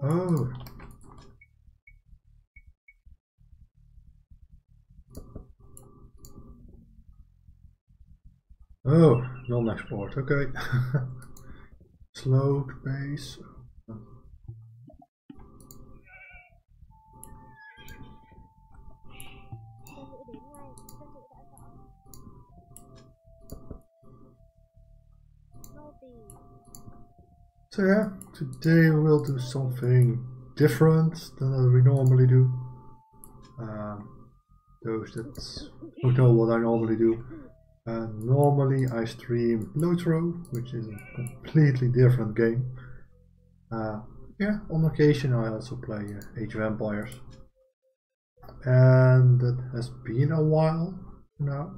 Oh. Oh, non-export, okay. Slow pace. So yeah, today we will do something different than we normally do. Those that don't know what I normally do. Normally I stream Lotro, which is a completely different game. Yeah, on occasion I also play Age of Empires. And that has been a while now.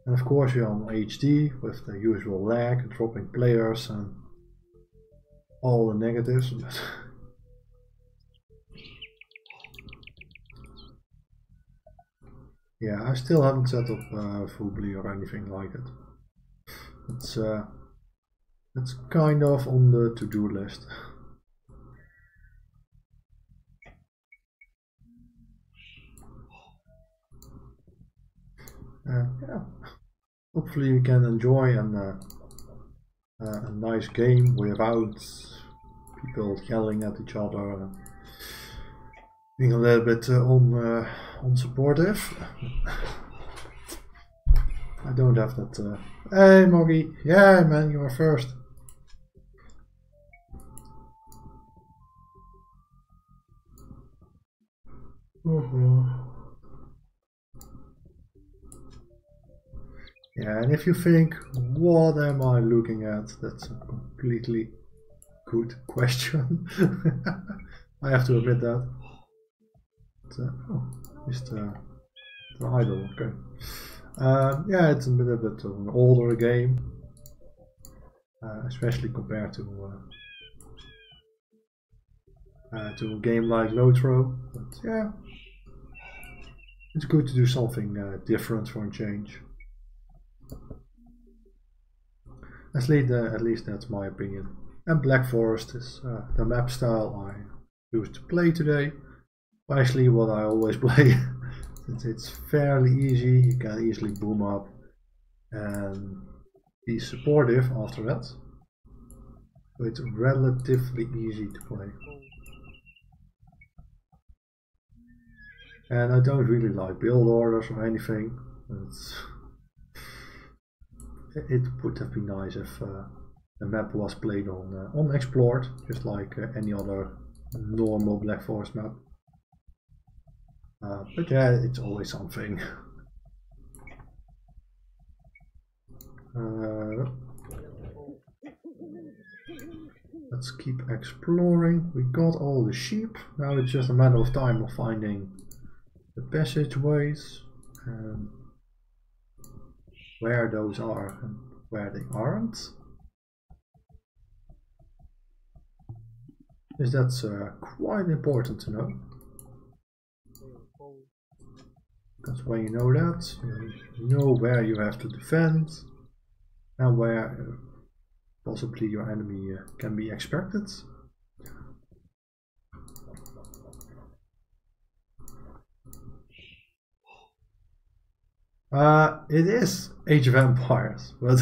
And of course we're on HD with the usual lag, dropping players and all the negatives. Yeah, I still haven't set up Fubli or anything like it. It's kind of on the to-do list. Yeah, hopefully you can enjoy a nice game without people yelling at each other, being a little bit unsupportive. I don't have that. Hey, Moggy. Yeah, man, you are first. Yeah, and if you think, what am I looking at? That's a completely good question. I have to admit that. But, oh, it's the idol, okay. Yeah, it's a little bit of an older game, especially compared to a game like Lotro. But yeah, it's good to do something different for a change. At least that's my opinion. And Black Forest is the map style I used to play today. Actually, what I always play. Since it's fairly easy, you can easily boom up and be supportive after that. So it's relatively easy to play. And I don't really like build orders or anything. It would have been nice if the map was played on unexplored, just like any other normal Black Forest map. But yeah, it's always something. Let's keep exploring. We got all the sheep. Now it's just a matter of time of finding the passageways and where those are and where they aren't. That's quite important to know. Because when you know that, you know where you have to defend and where possibly your enemy can be expected. It is Age of Empires, but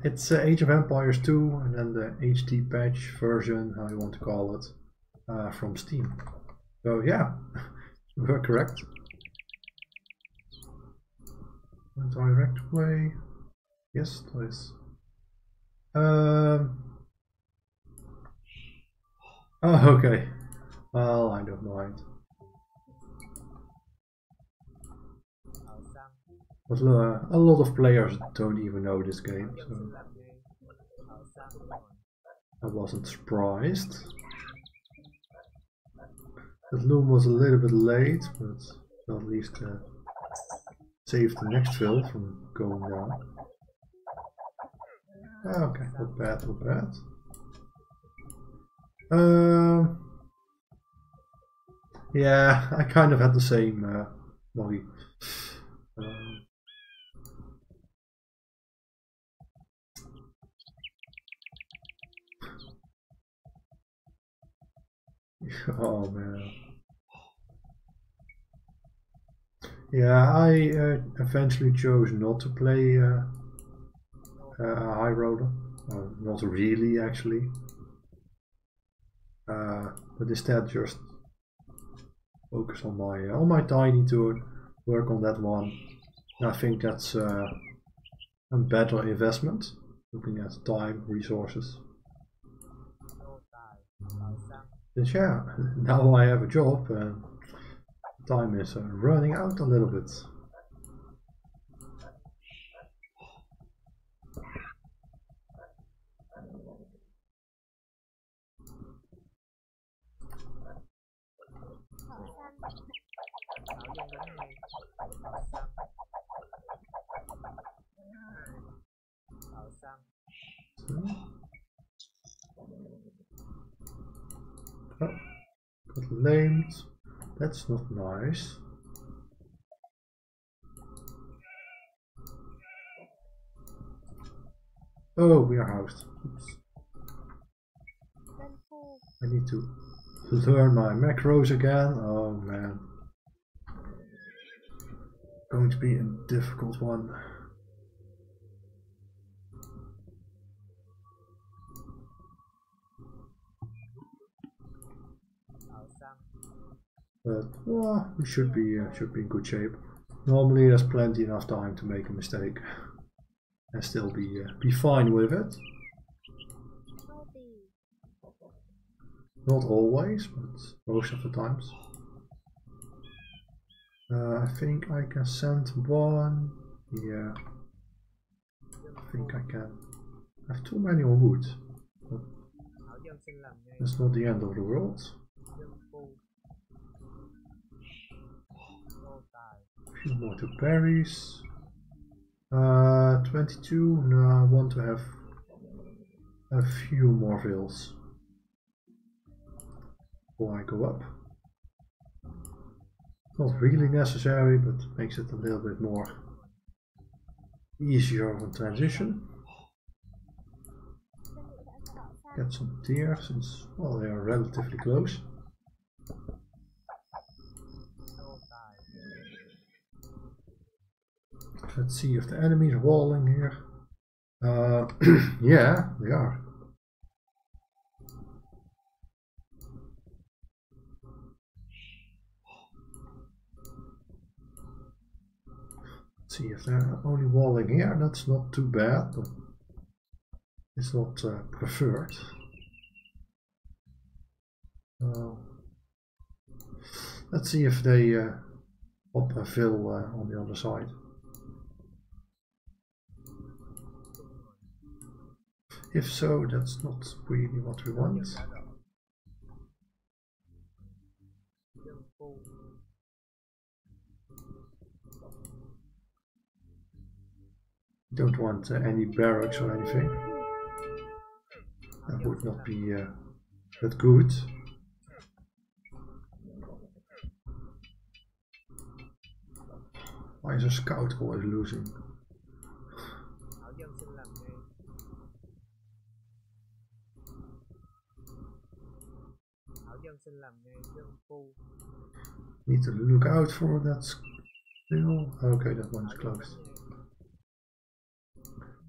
it's Age of Empires 2 and then the HD patch version, how you want to call it, from Steam. So yeah, you were correct. A direct way. Yes, please. Oh, okay. Well, I don't mind. But a lot of players don't even know this game, so I wasn't surprised. That loom was a little bit late, but at least saved the next fill from going down. Okay, not bad, not bad. Yeah, I kind of had the same worry. Oh man. Yeah, I eventually chose not to play high roller. Not really, actually. But instead just focus on my tiny to work on that one. And I think that's a better investment, looking at time, resources. But yeah, now I have a job and time is running out a little bit. Oh, got lamed. That's not nice. Oh, we are housed. Oops. I need to learn my macros again. Oh man. Going to be a difficult one. But well, we should be in good shape. Normally there's plenty enough time to make a mistake and still be fine with it. Not always, but most of the times. I think I can send one. Yeah, I think I can. I have too many on wood. But that's not the end of the world. A few more to berries. 22. No, I want to have a few more vills before I go up. Not really necessary, but makes it a little bit more easier of a transition. Get some deer since, well, they are relatively close. Let's see if the enemies are walling here. Yeah, they are. Let's see if they're only walling here. That's not too bad, but it's not preferred. Let's see if they pop a fill on the other side. If so, that's not really what we want. Don't want any barracks or anything. That would not be that good. Why is a scout always losing? Need to look out for that fill. Okay, that one's closed.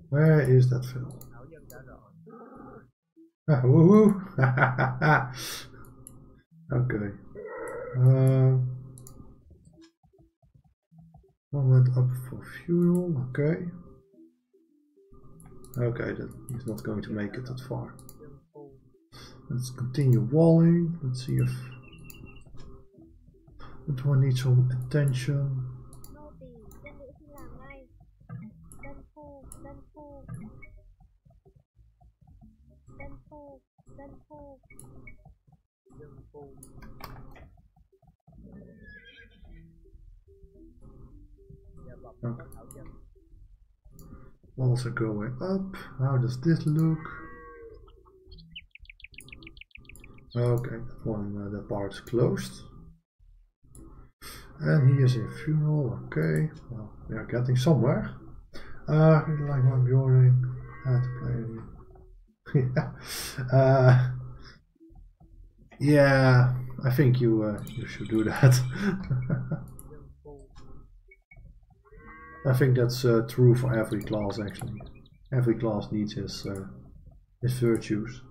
Where is that fill? Ah, woohoo! Okay. One went up for fuel. Okay. Okay, that he's not going to make it that far. Let's continue walling. Let's see if that one needs some attention. Okay. Walls are going up. How does this look? Okay, that one, that part is closed. And he is in funeral. Okay, well, we are getting somewhere. Really like my building. How to play. Yeah, I think you should do that. I think that's true for every class actually. Every class needs his virtues.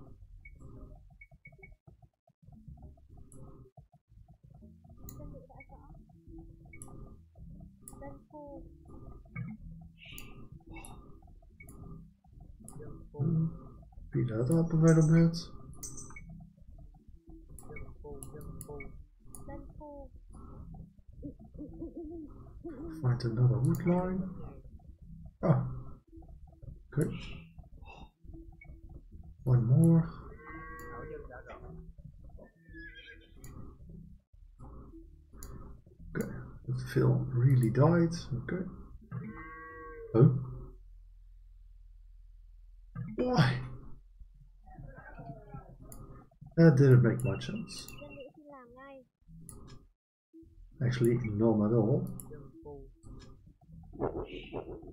Speed that up a little bit. Find another wood line. Oh, good. One more. Okay, the film really died. Okay. Oh. Why? That didn't make much sense. Actually, none at all.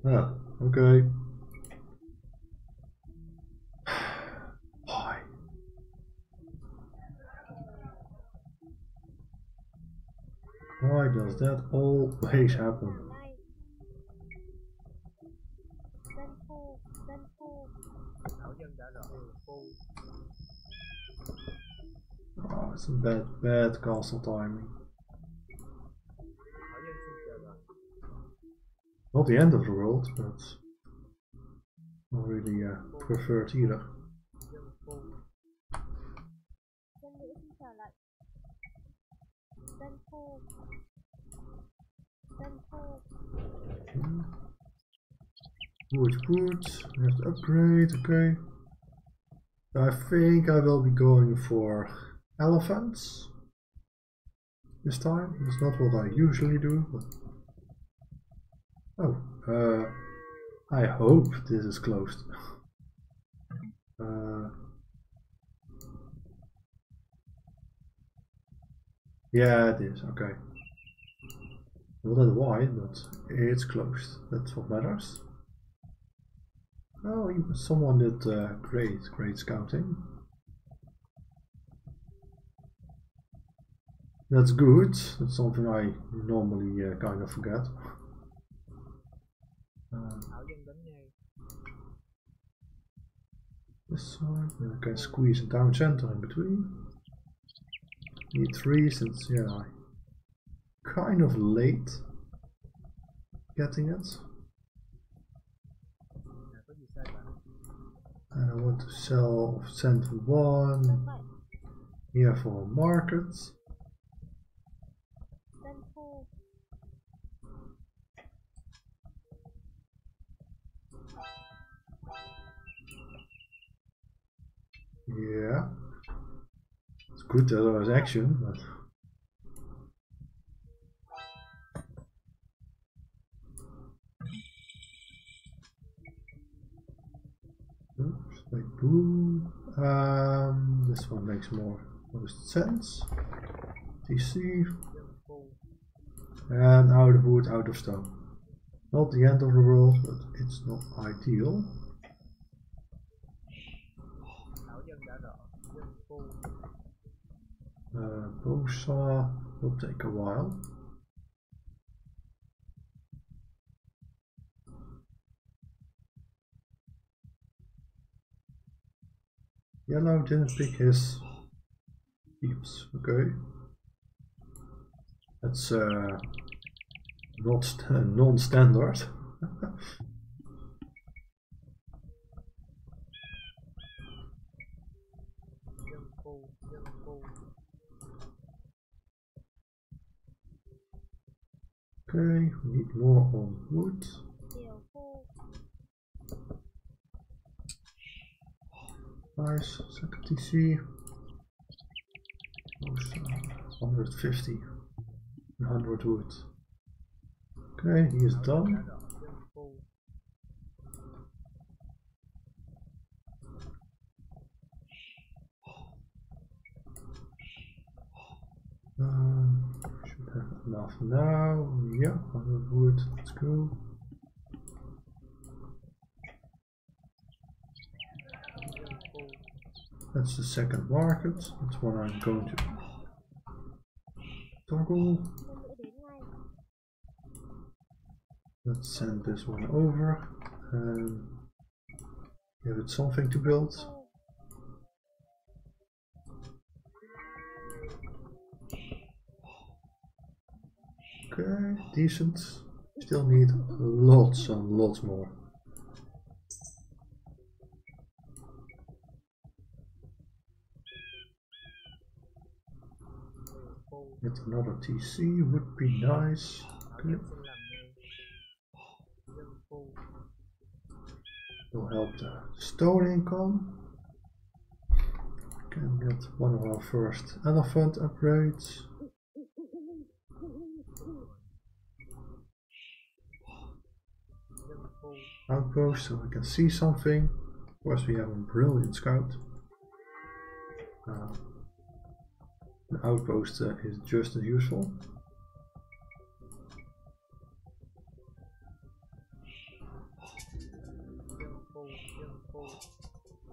Ah, okay. Why? Why does that always happen? Oh, it's a bad castle timing. Not the end of the world, but not really preferred either. Wood, we have to upgrade, okay. I think I will be going for elephants this time. It's not what I usually do, but... Oh, I hope this is closed. Yeah, it is, okay. Not that wide, but it's closed. That's what matters. Oh, even someone did great scouting. That's good. That's something I normally kind of forget. This side, I can squeeze a town center in between. Need 3 since, yeah, I kind of late getting it. And I want to send 1 here for a market. Yeah, it's good that there was action, but oops, like boom. This one makes most sense. TC and out of wood, out of stone. Not the end of the world, but it's not ideal. Bow saw will take a while. Yellow didn't pick his peeps, okay. That's not non-standard. Okay, we need more on wood. Nice, second TC. 150. 100 wood. Okay, he is done. Should have enough now. Yeah, 100 wood. Let's go. That's the second market. That's one I'm going to toggle. Let's send this one over and give it something to build. Okay, decent. Still need lots and lots more. Get another TC would be nice. Okay. Will help the stone income. Can get one of our first elephant upgrades. Outpost so we can see something. Of course we have a brilliant scout. The outpost is just as useful.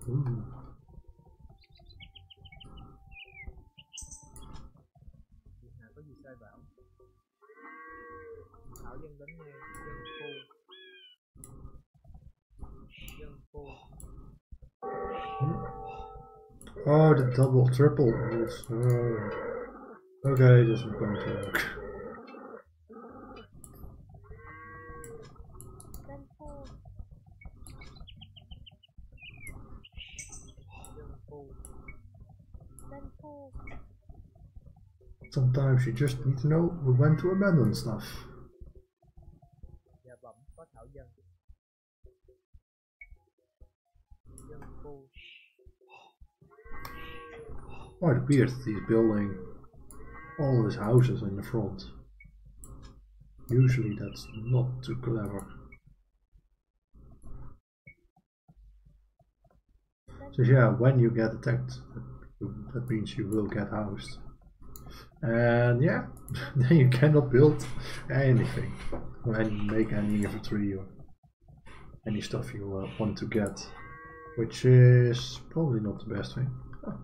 Ooh. Oh, the double triple rules. Oh. Okay, this is going to work. Sometimes you just need to know when to abandon stuff. Quite weird that he's building all his houses in the front. Usually that's not too clever. So yeah, when you get attacked, that means you will get housed. And yeah, then you cannot build anything and make any infantry or any stuff you want to get, which is probably not the best thing. Oh.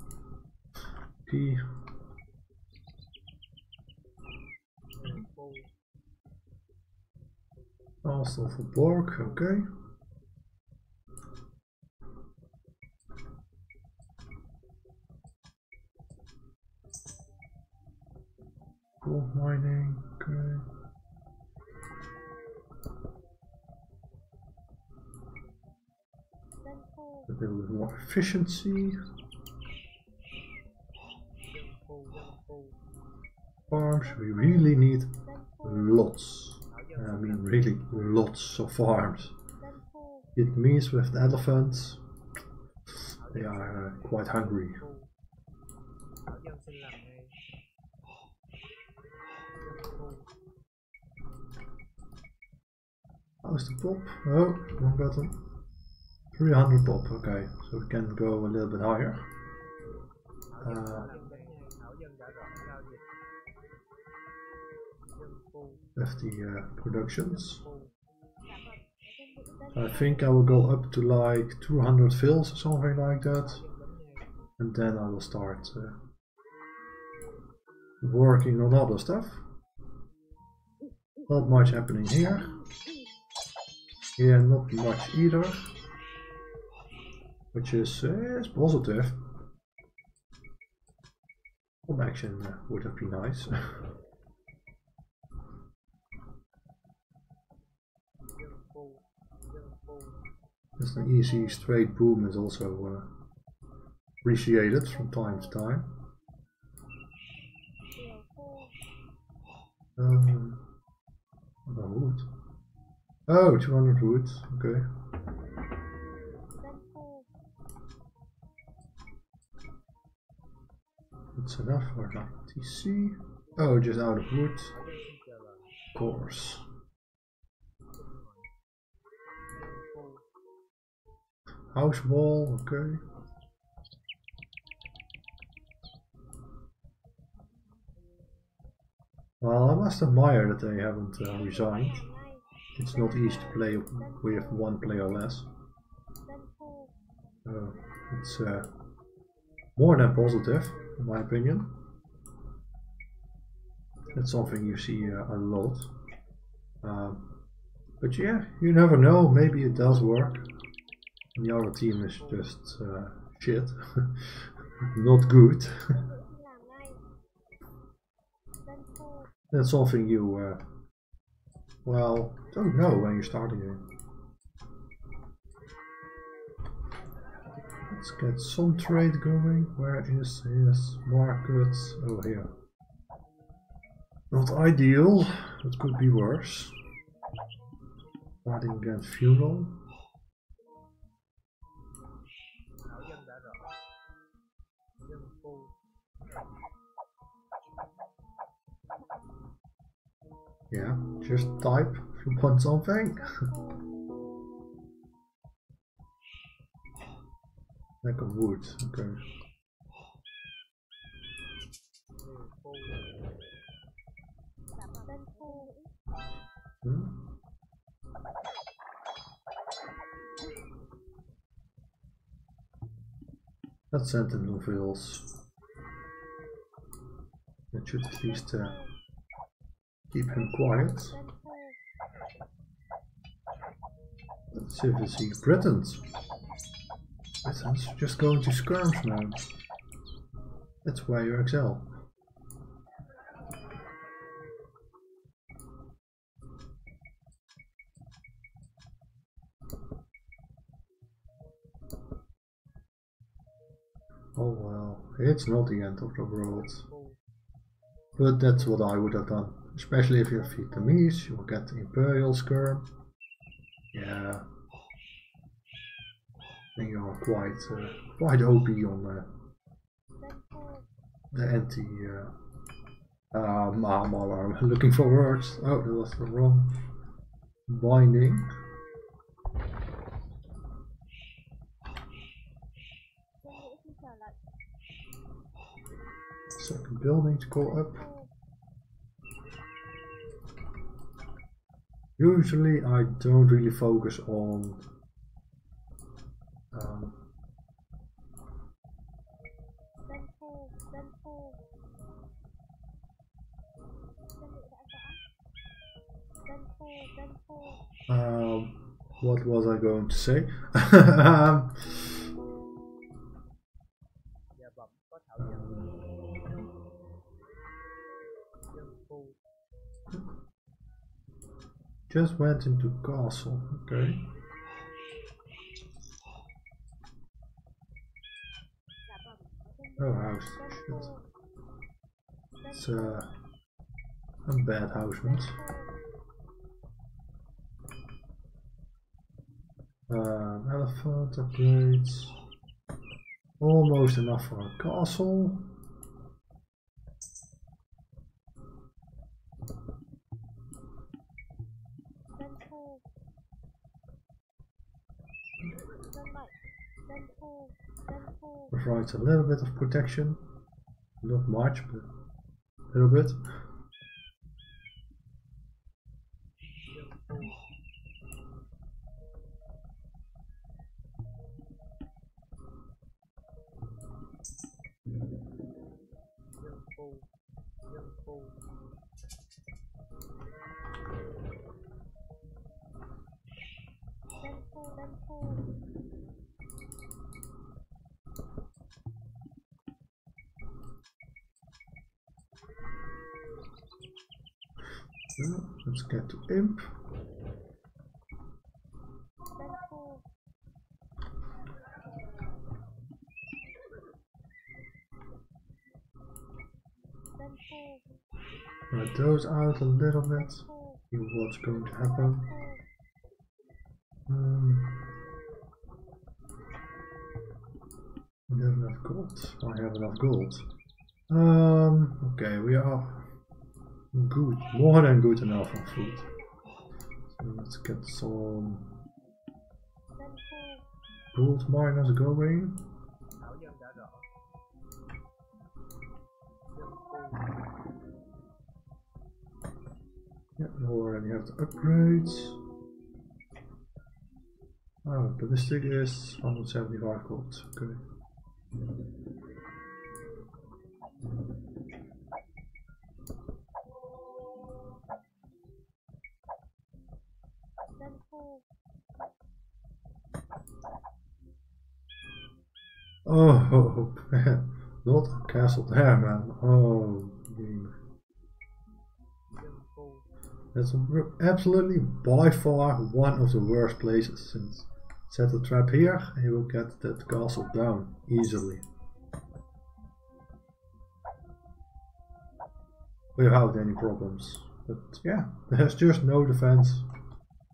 Key. Also for Borg, okay. Gold mining, okay. A little bit more efficiency. Farms, we really need lots. I mean really lots of farms. It means with the elephants, they are quite hungry. How's the pop? Oh, wrong button. 300 pop, okay, so we can go a little bit higher. With the productions. I think I will go up to like 200 fills or something like that, and then I will start working on other stuff. Not much happening here. Here not much either, which is positive. Some action would have been nice. Just an easy straight boom is also appreciated from time to time. Wood. Oh, 200 wood, okay. That's enough for now. TC. Oh, just out of wood. Of course. House wall, okay. Well, I must admire that they haven't resigned. It's not easy to play with one player less. It's more than positive, in my opinion. That's something you see a lot. But yeah, you never know, maybe it does work. And the other team is just shit. Not good. That's something you, well, don't know when you start a game. Let's get some trade going. Where is his market? Oh, here. Not ideal, it could be worse. Fighting against funeral. Yeah, just type if you want something. Lack of wood, okay. Let's send the novels. That should at least keep him quiet. Let's see if we see Britons. Britons just going to skirms now. That's where you excel. Oh well, it's not the end of the world. But that's what I would have done. Especially if you have Vietnamese, you will get the Imperial Skirm. Yeah. And you are quite OP on the anti I'm looking for words. Oh, that was the wrong binding. Second building to go up. Usually I don't really focus on what was I going to say? Just went into castle, okay. Oh, house, shit. It's a bad housement. Elephant upgrades. Almost enough for a castle. Provides a little bit of protection. Not much, but a little bit. Let's get to imp. Write those out a little bit. See what's going to happen. We have enough gold. I have enough gold. Okay, we are good, more than good enough on food. So let's get some gold miners going. Yeah, we already have the upgrades. Oh, ballistic is 175 gold. Okay. Oh, not a castle there, man. Oh, game. That's absolutely by far one of the worst places. Since set a trap here, and you will get that castle down easily. Without any problems. But yeah, there's just no defense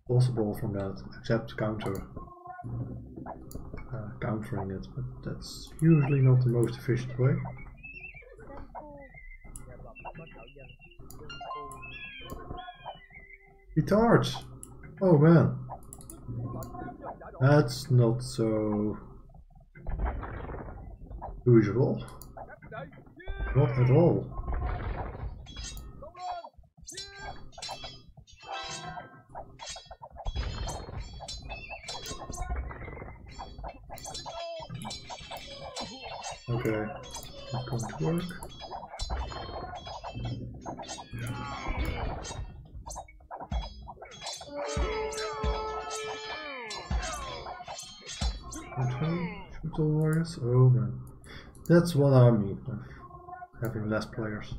possible from that except countering it, but that's usually not the most efficient way. Retards! Oh man, that's not so usual. Not at all. Okay, not going to work. Okay, shoot all warriors. Oh man, that's what I mean with having less players.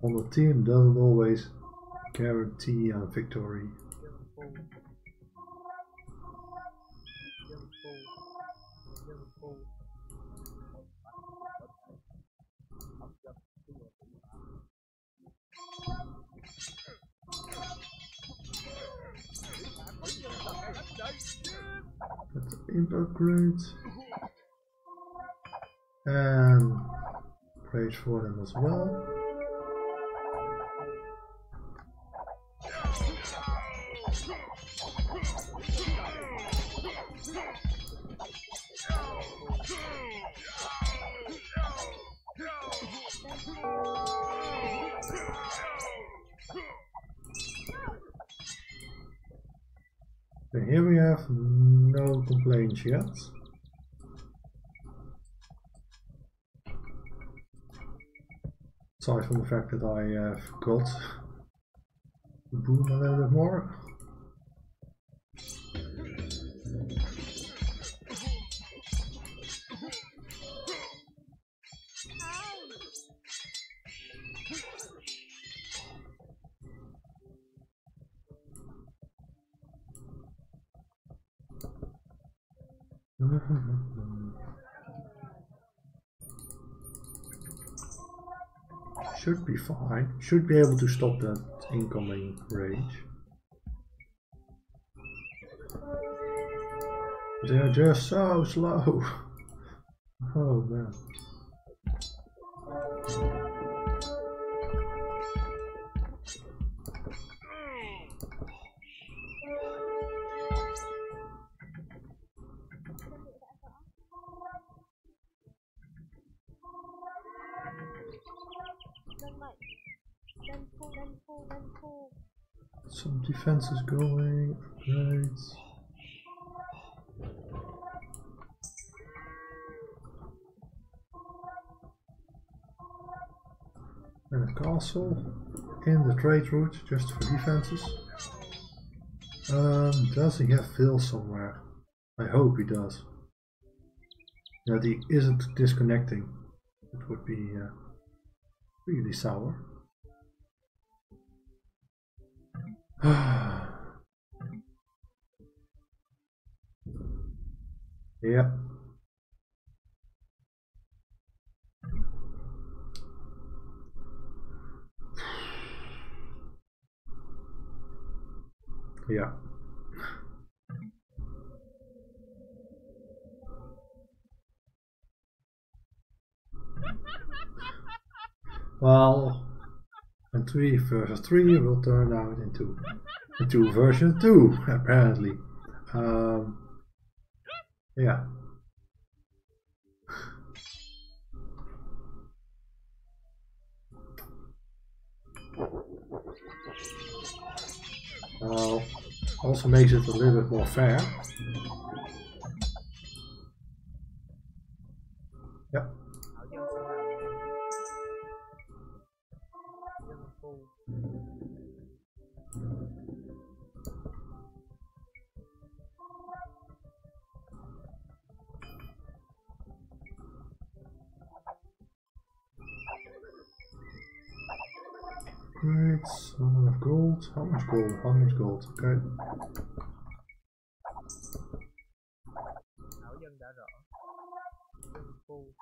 On the team doesn't always guarantee a victory. That's an imp upgrade. And praise for them as well. Okay, here we have no complaints yet. Aside from the fact that I forgot to boom a little bit more. Should be fine. Should be able to stop that incoming rage. They're just so slow. Oh man. Some defense is going, right. And a castle in the trade route just for defenses. Does he have Phil somewhere? I hope he does. That he isn't disconnecting. It would be really sour. Yeah. Yeah. Well, and 3 versus 3 will turn out into version 2, apparently. Yeah. Also makes it a little bit more fair. Yep. upgrades, not enough gold. How much gold? 100 gold, okay. Ảo dân đã rõ. Dân phu.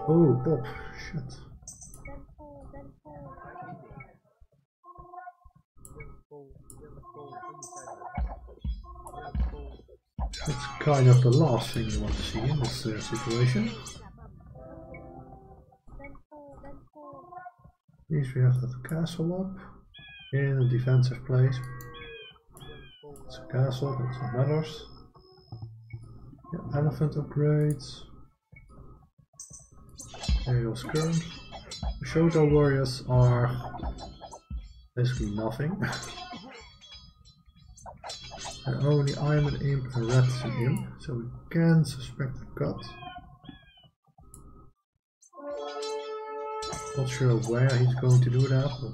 Oh, Bob, shit. Dân phu, dân phu. Dân phu, có gì sai rồi? Dân phu. That's kind of the last thing you want to see in this situation. At least we have that castle up in a defensive place. It's a castle, but it matters. Yeah, elephant upgrades. Aerial skirms. The Shoto warriors are basically nothing. And only I'm an imp and red is an imp, so we can suspect a cut. Not sure where he's going to do that, but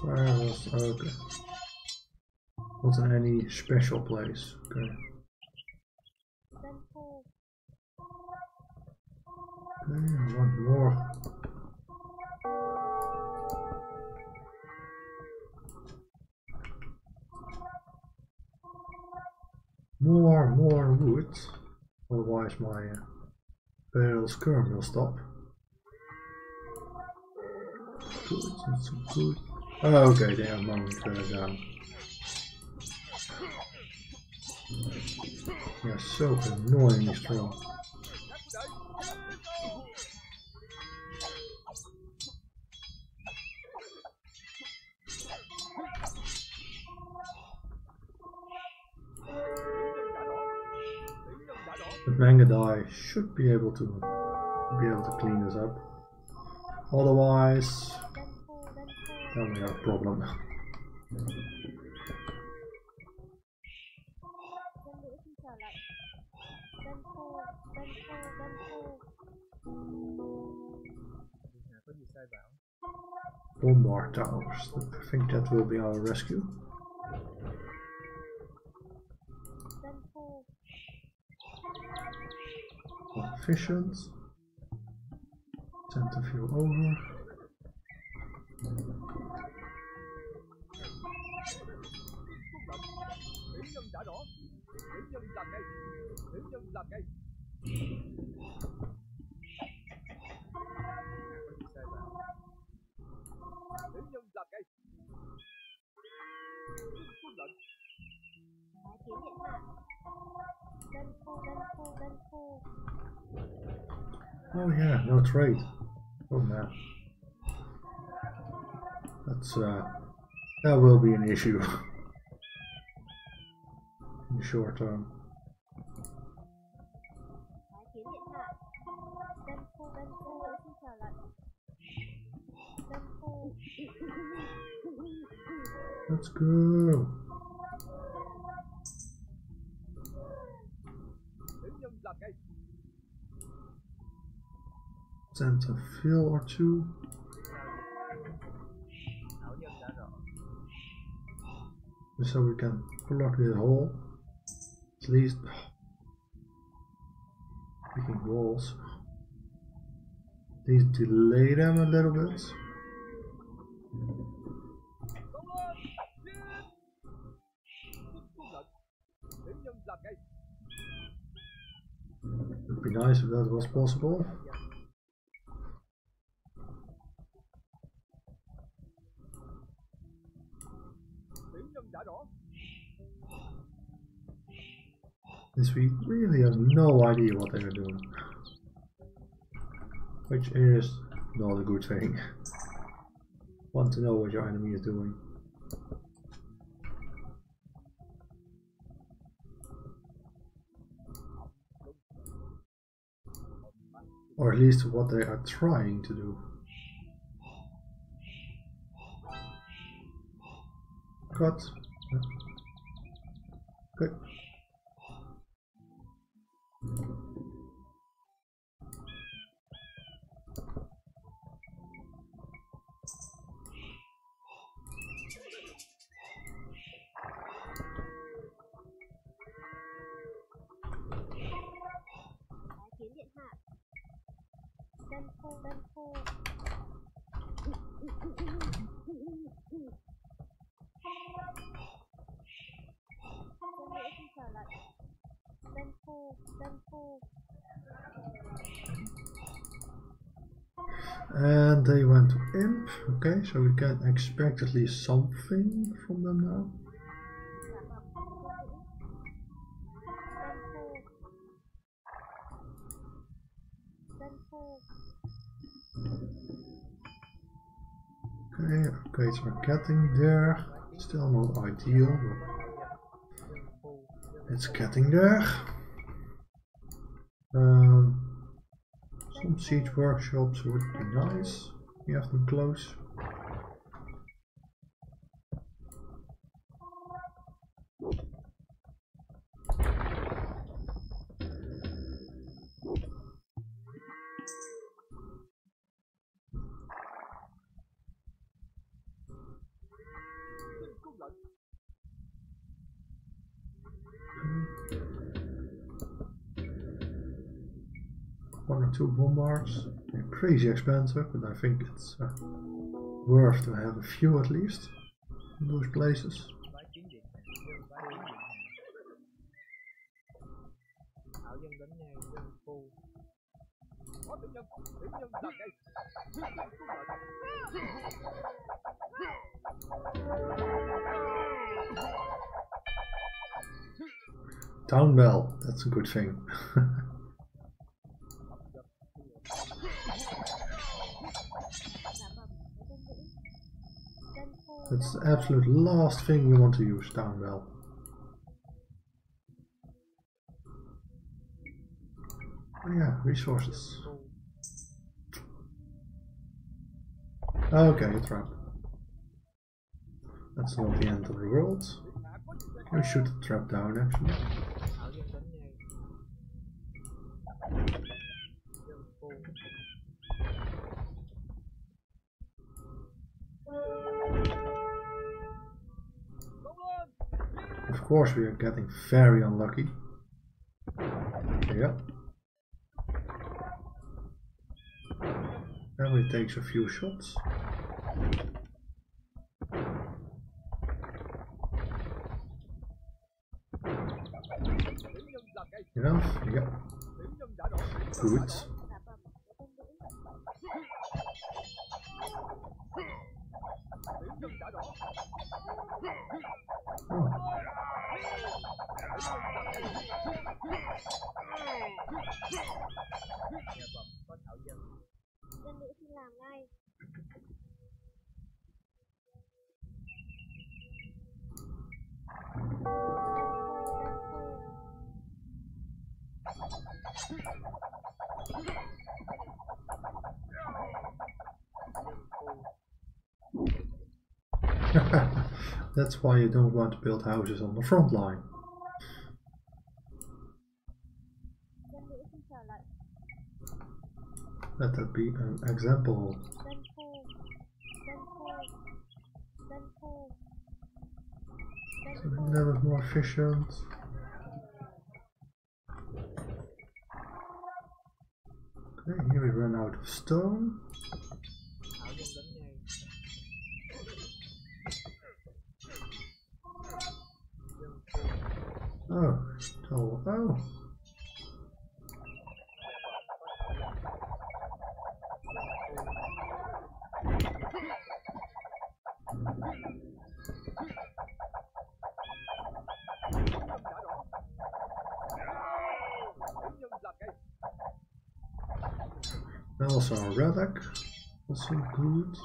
where was okay? Not in any special place. Okay. Okay, one more. More wood. Otherwise my barrel skirm will stop. Good, not so good. Oh, okay, they are mounted down. They are so annoyingly strong. But Mangadai should be able to clean this up. Otherwise, then we have a problem. Bombard towers. I think that will be our rescue. Efficient. Send the fuel over. Oh yeah, no trade. Oh man. That's that will be an issue in the short term. Let's go. Send a fill or two. Just so we can block this hole. At least picking walls. At least delay them a little bit. It would be nice if that was possible. Since we really have no idea what they are doing. Which is not a good thing. Want to know what your enemy is doing. Or at least what they are trying to do. shortcut. Okay. And they went to imp. Okay, so we can expect at least something from them now. Okay, upgrades are getting there. Still not ideal, but it's getting there. Some siege workshops would be nice. We have them close. One or two bombards. They're crazy expensive, but I think it's worth to have a few at least in those places. Town bell, that's a good thing. That's the absolute last thing you want to use, town bell. Oh yeah, resources. Okay, a trap. That's not the end of the world. We shoot the trap down actually. Of course we are getting very unlucky. Yeah. Every takes a few shots. Enough? Yeah. Good. Oh. That's why you don't want to build houses on the front line. Let that be an example. So that was more efficient. Okay, here we run out of stone. Oh, oh. Also a relic, also good.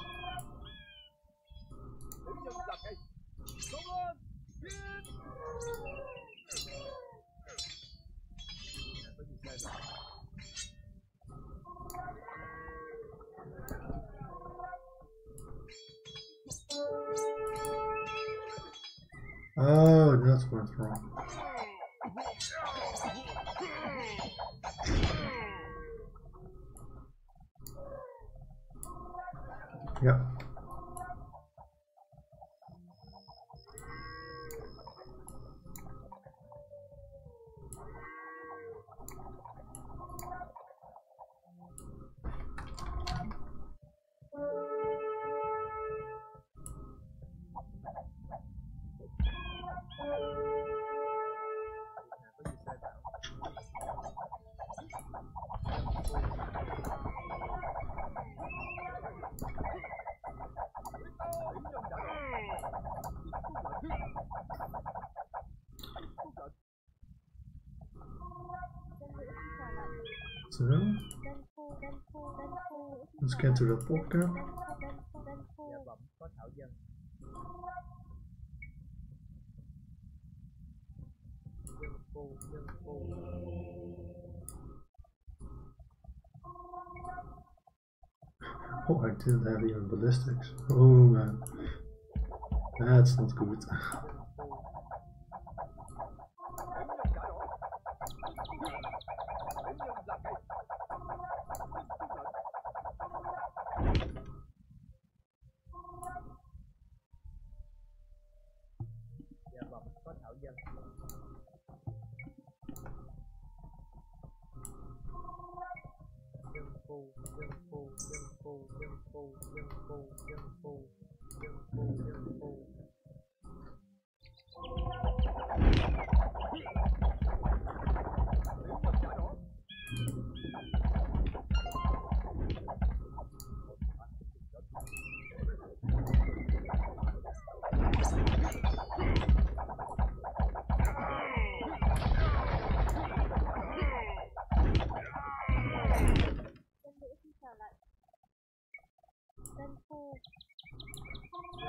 Oh, that went wrong. Yep. So let's get to the podcast. Dạ bẩm có thảo dân. Dân phu, dân phu. Oh, I didn't have even ballistics. Oh man, that's not good. Dạ bẩm có thảo dân. Dân phu, dân phu, dân phu, dân phu, dân phu, dân phu, dân phu, dân phu.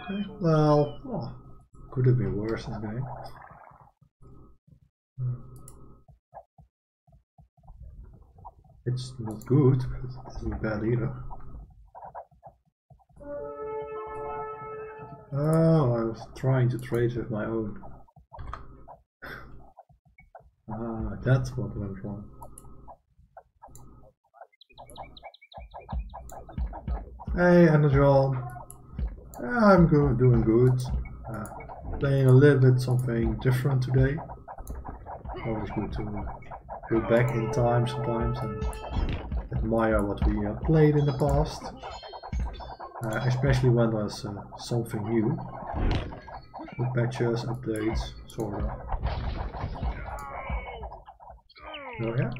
Okay, well, oh, could have been worse this game. It's not good, but it isn't bad either. Oh, I was trying to trade with my own. Ah, that's what went wrong. Hey, Anajol. I'm good, doing good. Playing a little bit something different today. Always good to go back in time sometimes and admire what we played in the past. Especially when there's something new. With patches, updates, sort of. So yeah,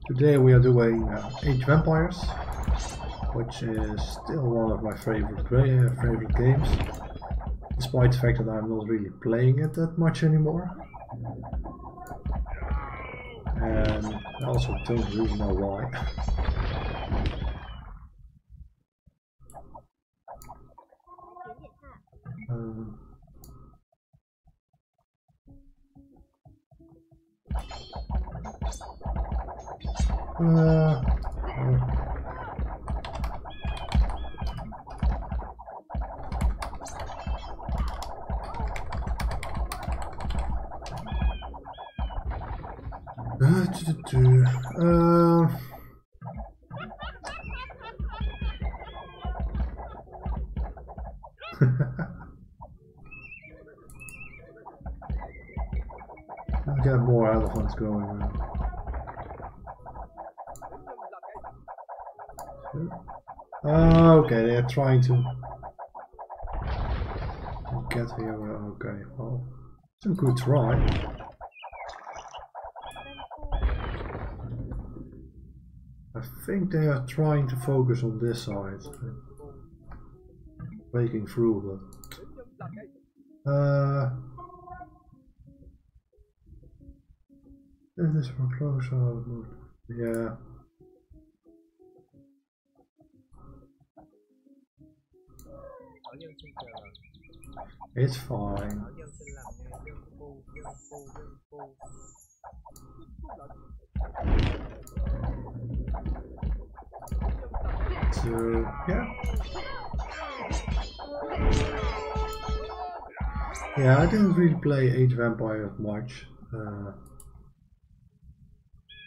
today we are doing Age Vampires, which is still one of my favorite games, despite the fact that I'm not really playing it that much anymore. And I also don't really know why. I got more elephants going on. Okay, they're trying to get here. Okay, well, it's a good try. I think they are trying to focus on this side, breaking through, but if this were closer, yeah. It's fine. So yeah. Yeah, I didn't really play Age of Empires much. I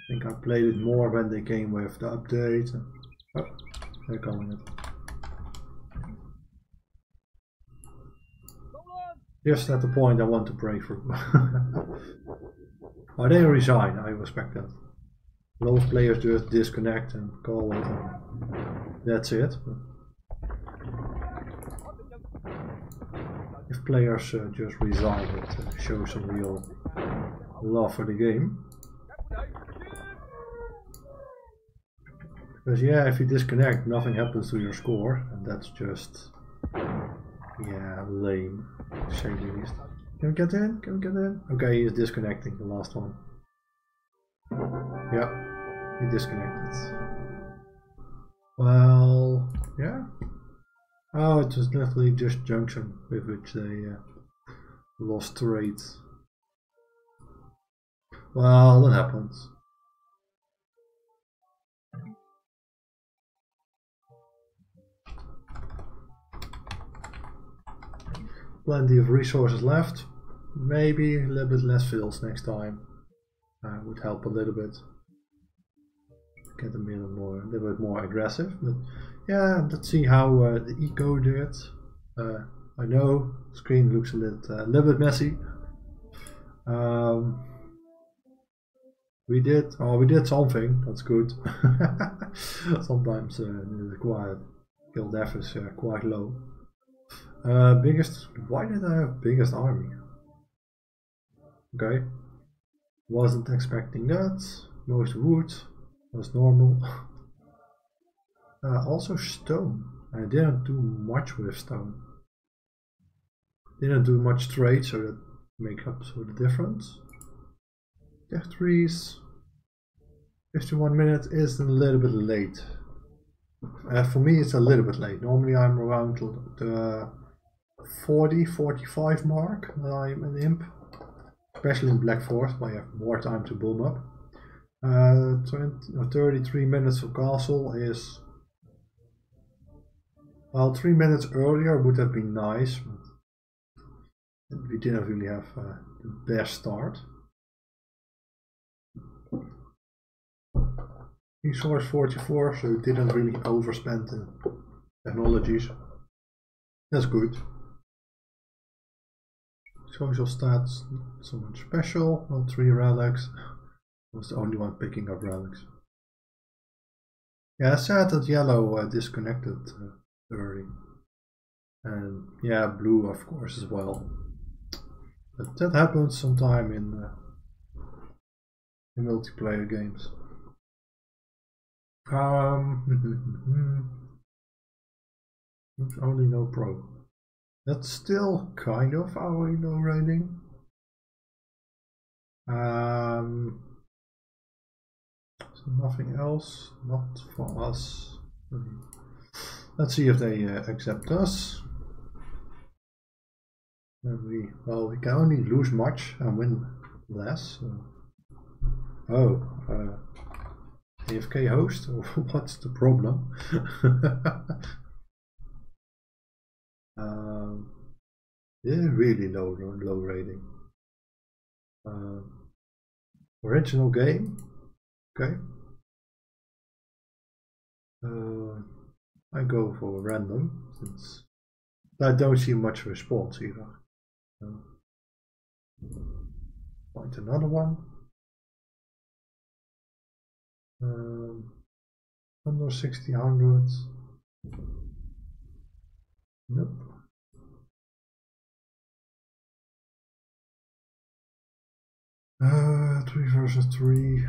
think I played it more when they came with the update. Oh, they're calling it. Just at the point I want to break through. Oh, they resign, I respect that. A lot of players just disconnect and call it, and that's it. If players just resign, it shows some real love for the game. Because yeah, if you disconnect, nothing happens to your score, and that's just, yeah, lame, to say the least. Can we get in? Can we get in? Okay, he's disconnecting, the last one. Yeah, he disconnected. Well, yeah. Oh, it was definitely just Junction with which they lost trade. Well, that happens. Plenty of resources left. Maybe a little bit less fills next time. Would help a little bit. Get them a little bit more aggressive. But yeah, let's see how the eco did. I know the screen looks a little bit messy. We did something. That's good. Sometimes the kill death is quite low. Why did I have biggest army? Okay, wasn't expecting that. Most wood was normal. Also stone. I didn't do much with stone. Didn't do much trade, so that makes up for the difference. Death trees. 51 minutes is a little bit late. For me, it's a little bit late. Normally, I'm around the 40-45 mark when I'm an imp, especially in Black Forest, where you have more time to boom up. 33 minutes for castle is, well, 3 minutes earlier would have been nice. We didn't really have the best start. Resource 44, so we didn't really overspend in technologies. That's good. Social stats, not so much special, not 3 relics. I was the only one picking up relics. Yeah, sad that yellow disconnected early. And yeah, blue of course as well. But that happens sometime in multiplayer games. Only no pro. That's still kind of our no rating. So nothing else, not for us. Let's see if they accept us. And we can only lose much and win less. So. Oh, AFK host? What's the problem? Yeah, really low rating. Original game. Okay. I go for random since I don't see much response either. Find another one. Under 60 hundreds. Nope. 3 versus 3.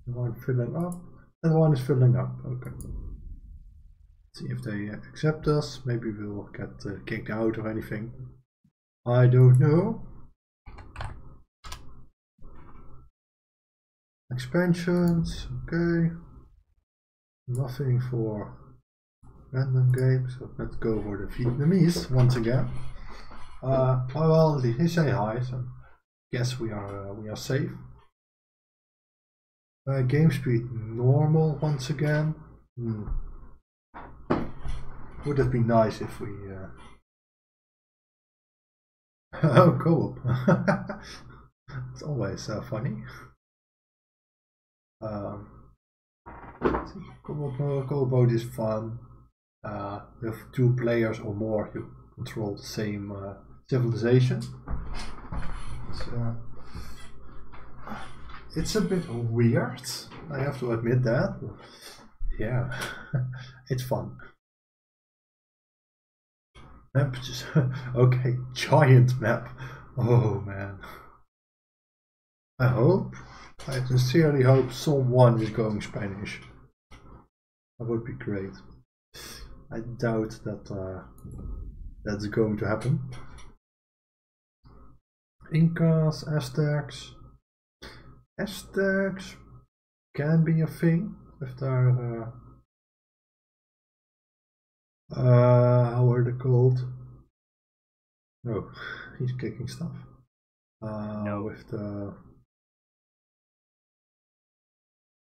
The one filling up. And the one is filling up. Okay. Let's see if they accept us. Maybe we'll get kicked out or anything. I don't know. Expansions. Okay. Nothing for random games. So let's go for the Vietnamese once again. Well, they say hi, so guess we are safe. Game speed normal once again. Would have been nice if we Oh, co-op. It's always funny. Co-op mode is fun. With 2 players or more, you control the same civilization. It's a bit weird, I have to admit that. Yeah, it's fun. Map just okay, giant map. Oh man. I sincerely hope someone is going Spanish. That would be great. I doubt that that's going to happen. Incas, Aztecs. Aztecs can be a thing if they're how are they called? Oh, he's kicking stuff. No. With the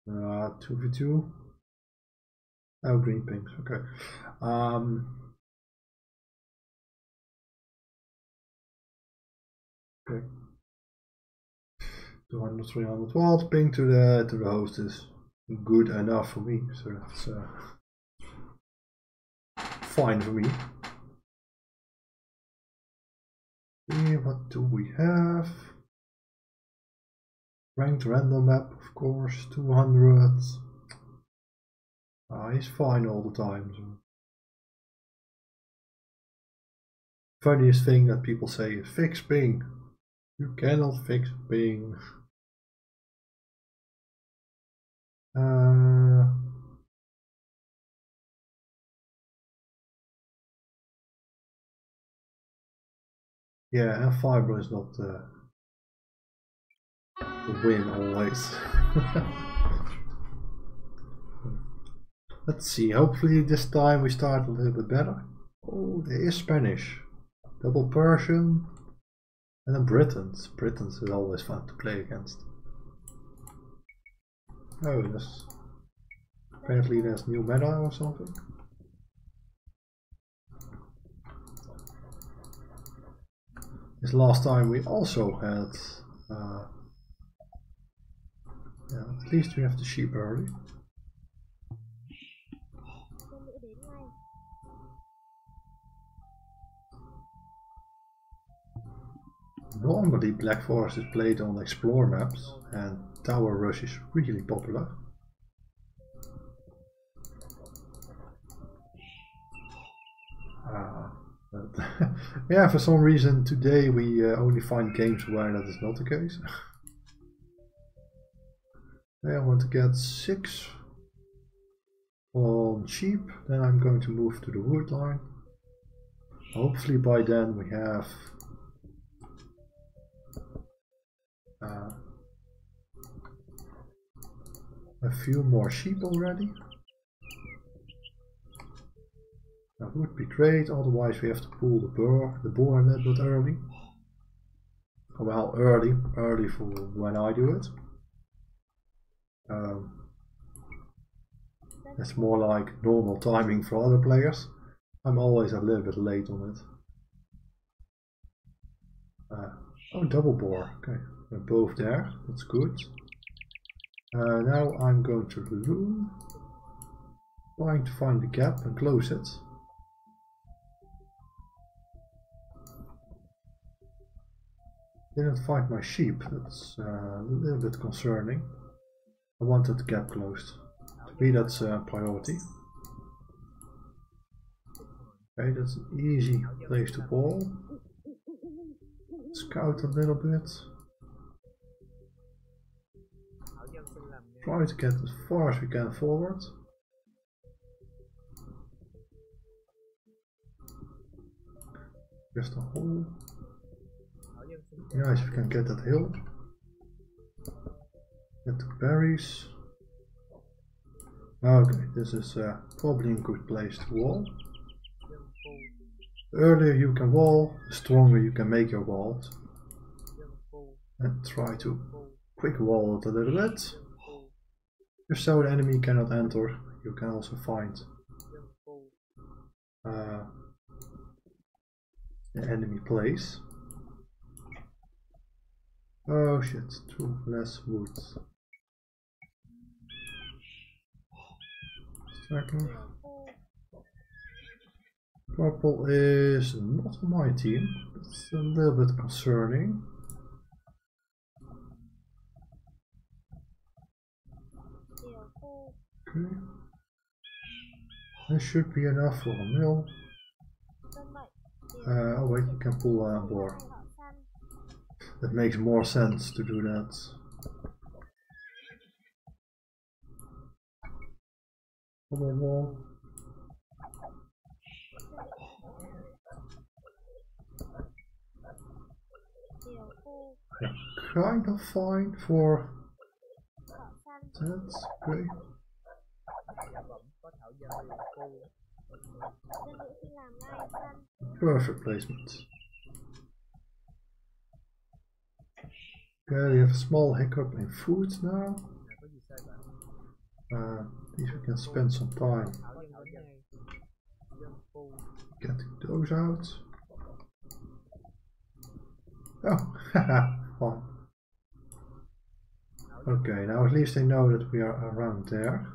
2v2. Oh, green pinks. Okay. Okay. 200, 300 watts. Ping to the host is good enough for me. So that's fine for me. What do we have? Ranked random map, of course, 200. He's fine all the time. So. Funniest thing that people say is fix ping. You cannot fix ping. Yeah, and fiber is not the win always. Let's see, hopefully this time we start a little bit better. Oh, there is Spanish. Double Persian. And then Britons. Britons is always fun to play against. Oh, apparently there's new meta or something. This last time we also had yeah, at least we have the sheep early. Normally Black Forest is played on explore maps and Tower Rush is really popular. But yeah, for some reason today we only find games where that is not the case. I want to get 6 on sheep, then I'm going to move to the wood line. Hopefully by then we have a few more sheep already. That would be great, otherwise we have to pull the boar a little bit early. Well, early for when I do it. It's more like normal timing for other players. I'm always a little bit late on it. Oh, double boar. Okay, we're both there. That's good. Now I'm going to the room, trying to find the gap and close it. Didn't find my sheep. That's a little bit concerning. I wanted the gap closed. To me, that's a priority. Okay, that's an easy place to wall. Scout a little bit. Try to get as far as we can forward. Just a hole. Nice, we can get that hill. Get the berries. Okay, this is probably a good place to wall. The earlier you can wall, the stronger you can make your walls. And try to quick wall it a little bit. Just so the enemy cannot enter, you can also find the enemy place. Oh shit, two less wood. Second. Purple is not on my team. It's a little bit concerning. Okay. This should be enough for a mill. Oh wait, you can pull a boar. That makes more sense to do that. Wall. Yeah, kind of fine for that. Great. Perfect placement. Okay, we have a small hiccup in food now. At least we can spend some time getting those out. Oh, haha, fine. Okay, now at least they know that we are around there.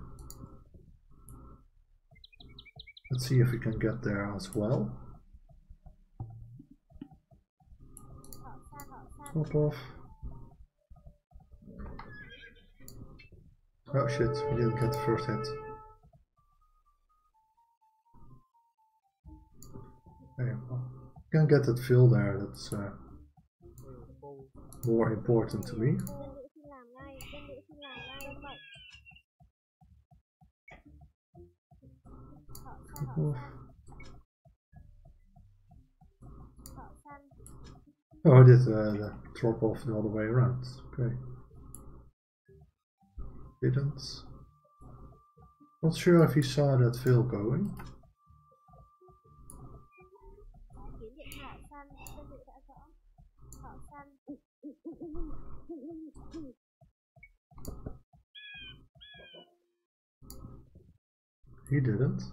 Let's see if we can get there as well. Drop off. Oh shit, we didn't get the first hit. Okay, well, we can get that fill there, that's more important to me. Oh, I did the drop off the other way around. Okay. Didn't. Not sure if he saw that fill going. He didn't.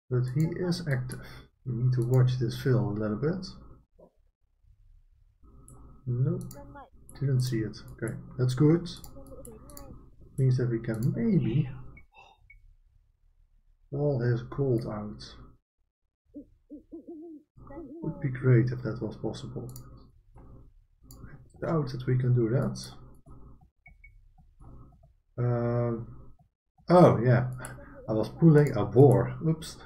But he is active. We need to watch this fill a little bit. Nope. Didn't see it. Okay, that's good. Means that we can maybe wall his gold out. Would be great if that was possible. I doubt that we can do that. Oh yeah, I was pulling a boar. Oops.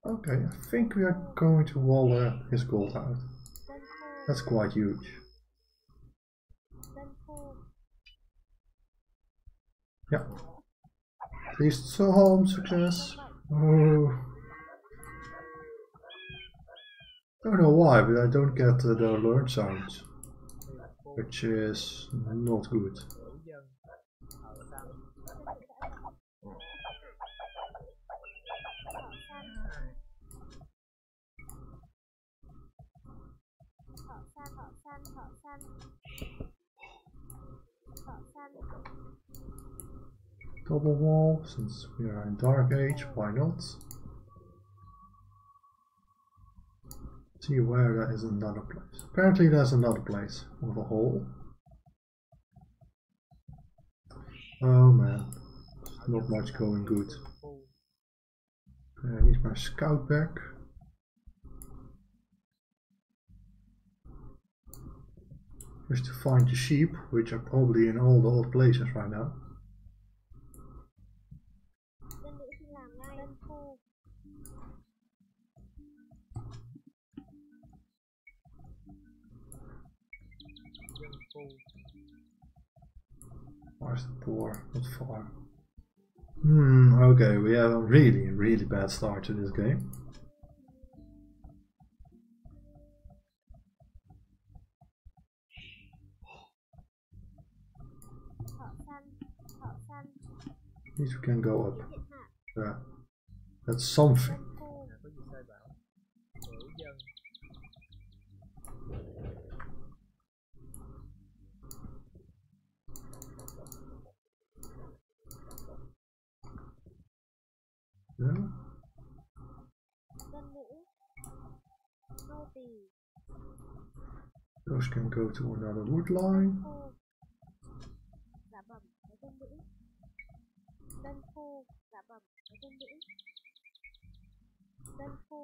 Okay, I think we are going to wall his gold out. That's quite huge. Yeah. At least some success. Oh. Don't know why, but I don't get the learn sounds, which is not good. Double wall, since we are in Dark Age, why not? See where there is another place. Apparently there's another place with a hole. Oh man, not much going good. Okay, I need my scout back. Just to find the sheep, which are probably in all the odd places right now. Where's the poor? Not far. Okay, we have a really bad start to this game. At least we can go up. Yeah, that's something. Yeah. Those can go to another wood line.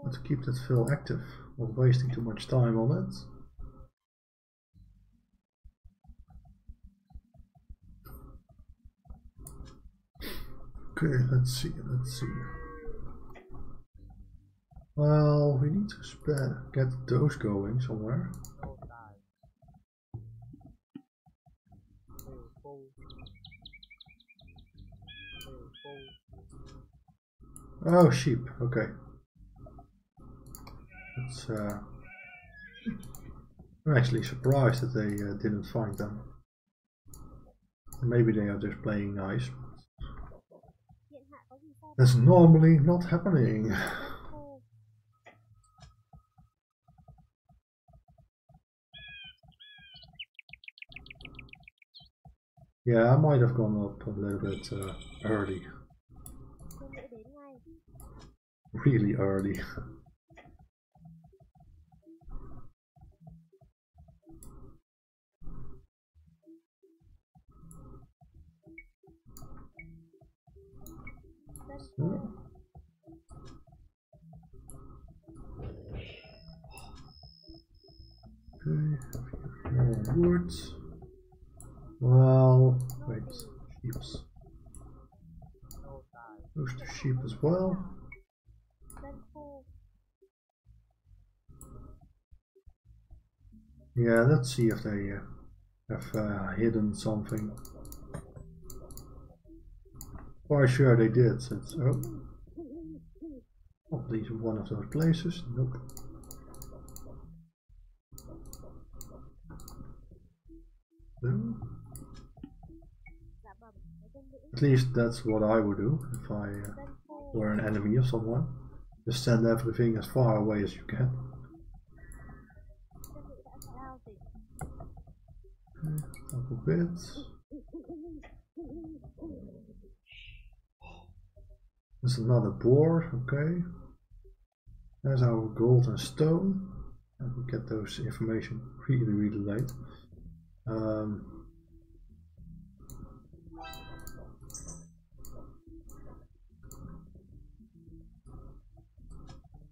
But to keep that fill active, not wasting too much time on it. Okay, let's see. Well, we need to get those going somewhere. Oh, sheep. Okay. That's, I'm actually surprised that they didn't find them. Maybe they are just playing nice. That's normally not happening. Yeah, I might have gone up a little bit early. Really early. So. Okay, more wood. Well, wait, sheeps. Those two sheep as well. Yeah, let's see if they have hidden something. Quite sure they did. It's, oh, at least one of those places. Nope. No. At least that's what I would do if I were an enemy of someone. Just send everything as far away as you can. Okay, couple bits. There's another boar, okay. There's our gold and stone. And we get those information really late.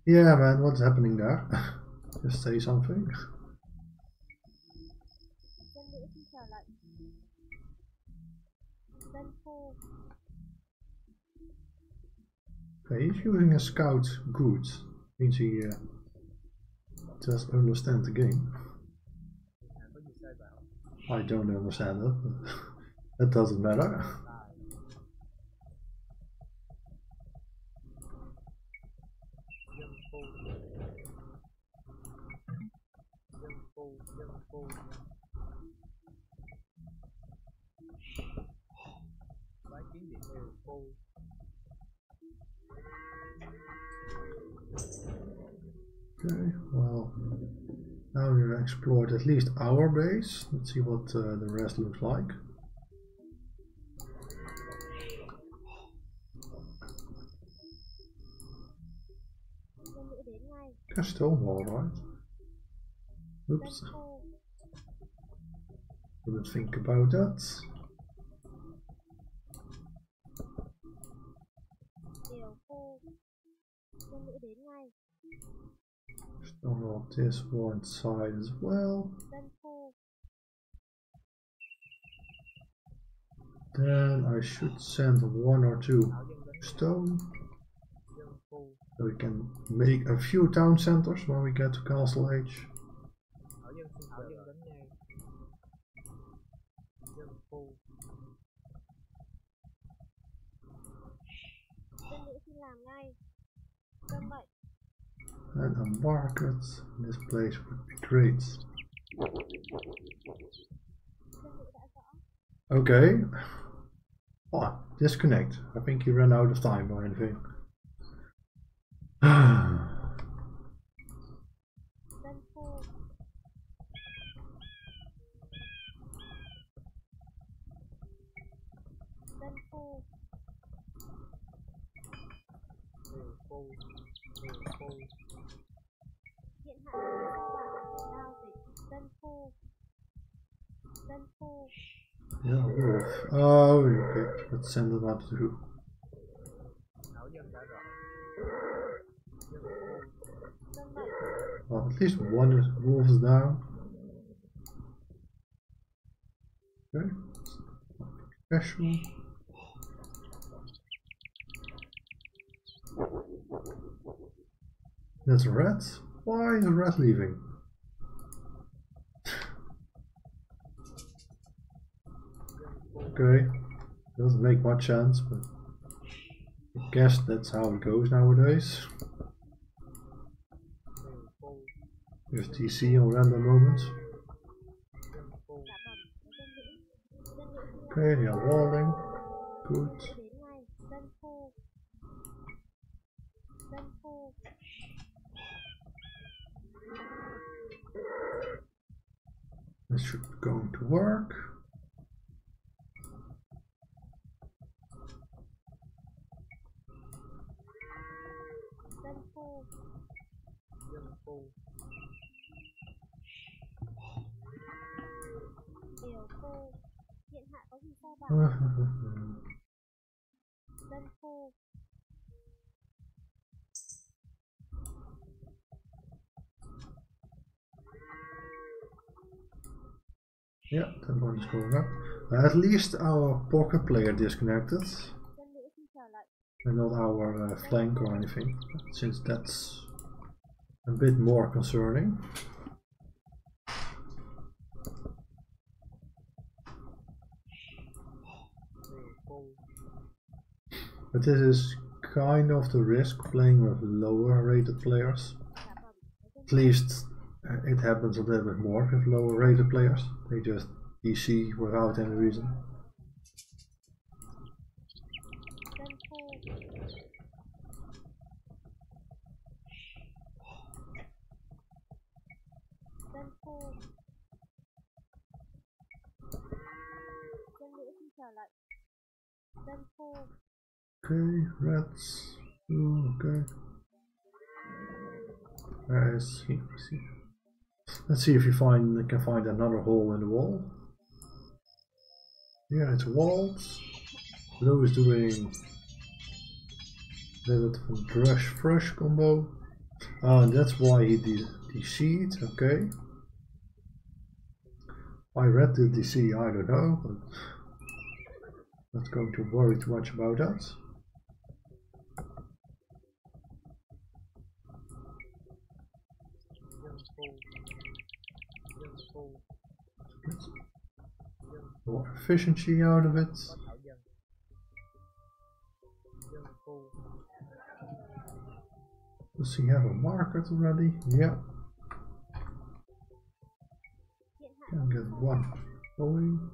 Yeah, man, what's happening there? Just say something. Okay, he's using a scout good. Means he does understand the game. I don't understand it, but that doesn't matter. Okay, well, now we've explored at least our base. Let's see what the rest looks like. A stone wall, right? Oops. Didn't think about that. Stone wall this one side as well. Then I should send 1 or 2 stone. So we can make a few town centers when we get to Castle Age. And a market in this place would be great. Okay. Oh, disconnect. I think you ran out of time or anything. full, full. Hiện hạn sao bạn giao dịch dân khu Yeah, wolf. Oh, okay. Let's send them up to. Ảo dân đã rõ. Dân full. dân mệnh Well, at least one wolf is down. Okay. Special. That's a rat. Why is a rat leaving? Okay, doesn't make much sense, but I guess that's how it goes nowadays. There's DC on random moments. Okay, they are walling. Good. đến ngay dân khu This should be going to work. dân khu điều khu hiện hạn có gì sao bạn dân khu Yeah, that one is going up. At least our pocket player disconnected, dân nữ xin trở lại and not our flank or anything, since that's a bit more concerning. But this is kind of the risk playing with lower rated players. At least it happens a little bit more with lower rated players. They just DC without any reason. dân khu dân nữ xin trở lại dân khu Okay, rats. Ooh, okay. Where is he? Let's see if we can find another hole in the wall. Yeah, it's walls. Blue is doing a little bit of a brush combo. Oh, and that's why he DC'd. Okay. Why red did DC, I don't know, but not going to worry too much about that. More efficiency out of it. Does he have a market already? Yeah. Can get one going.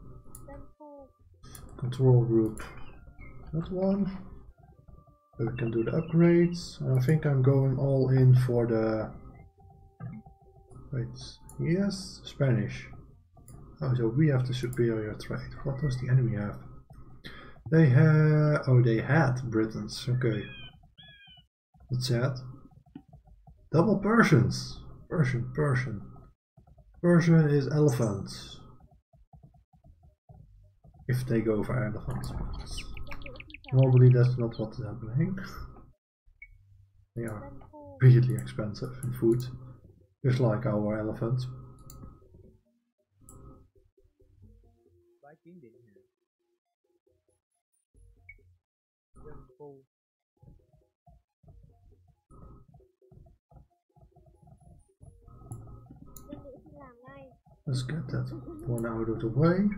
Control group. That one. But we can do the upgrades. I think I'm going all in for the. Wait. Yes, Spanish. Oh, so we have the superior trade. What does the enemy have? They have. Oh, they had Britons. Okay. That's sad. Double Persians. Persian. Persian is elephants. If they go for elephants. Normally that's not what is happening. They are really expensive in food. Just like our elephants. Let's get that one out of the way.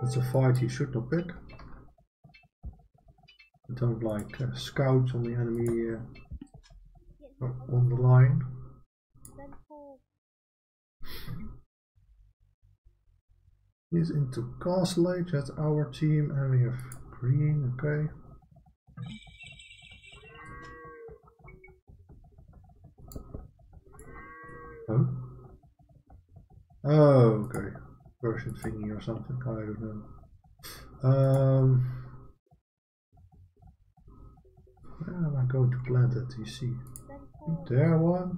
That's a fight he should not pick. I don't like scouts on the enemy on the line. He's into Castle Age, that's our team, and we have green, okay. Oh? Oh, okay. Version thingy or something, I don't know. Where am I going to plant it? You see, Dân khu. there one,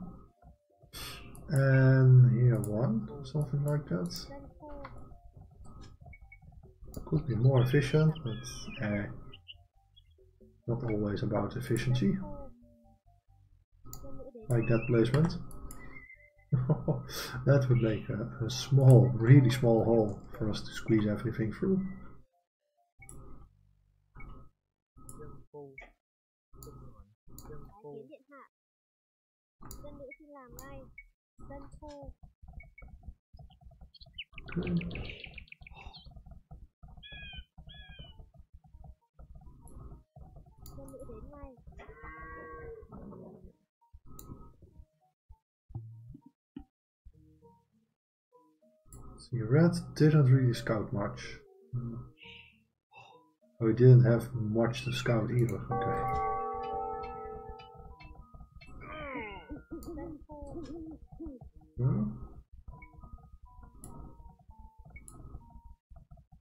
and here one, something like that. Dân khu. Could be more efficient, but not always about efficiency. Dân nữ đến. Like that placement. That would make a small, really small hole for us to squeeze everything through. Dân khu. Dân Tái khu. kiến điện hạ. Dân nữ xin làm ngay. Dân khu. Okay. Dân nữ đến ngay. See, red didn't really scout much. Oh, he didn't have much to scout either. Okay. Dân khu. Hmm.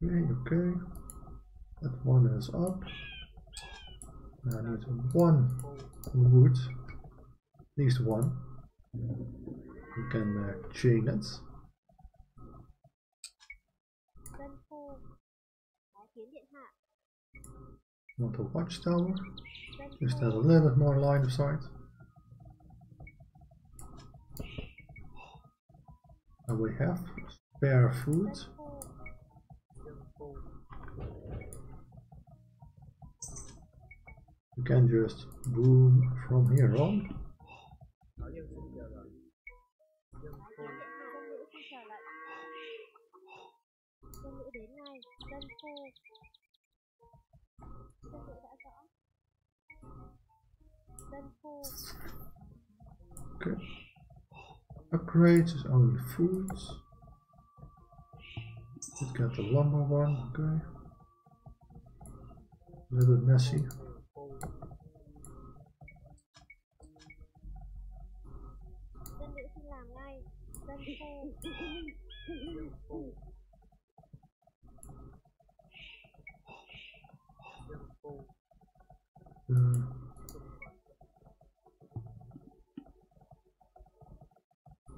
Okay. That one is up. I need one wood. At least one. You can chain it. Dân khu. Tái kiến điện hạ. Not a watchtower. Dân Just khu. have a little bit more line of sight. And we have spare food. Dân khu. Dân khu. You can just boom from here on. Thảo Dân xin chờ đợi. Dân Tái khu. kiến điện hạ. Dân nữ xin chờ lệnh. Dân nữ đến ngay. Dân khu. Dân nữ đã rõ. Dân khu. Okay. Upgrades is only foods. Let's get the lumber one. Okay. A little bit messy. Dân nữ xin làm ngay. Dân khu. Dân khu. Dân khu.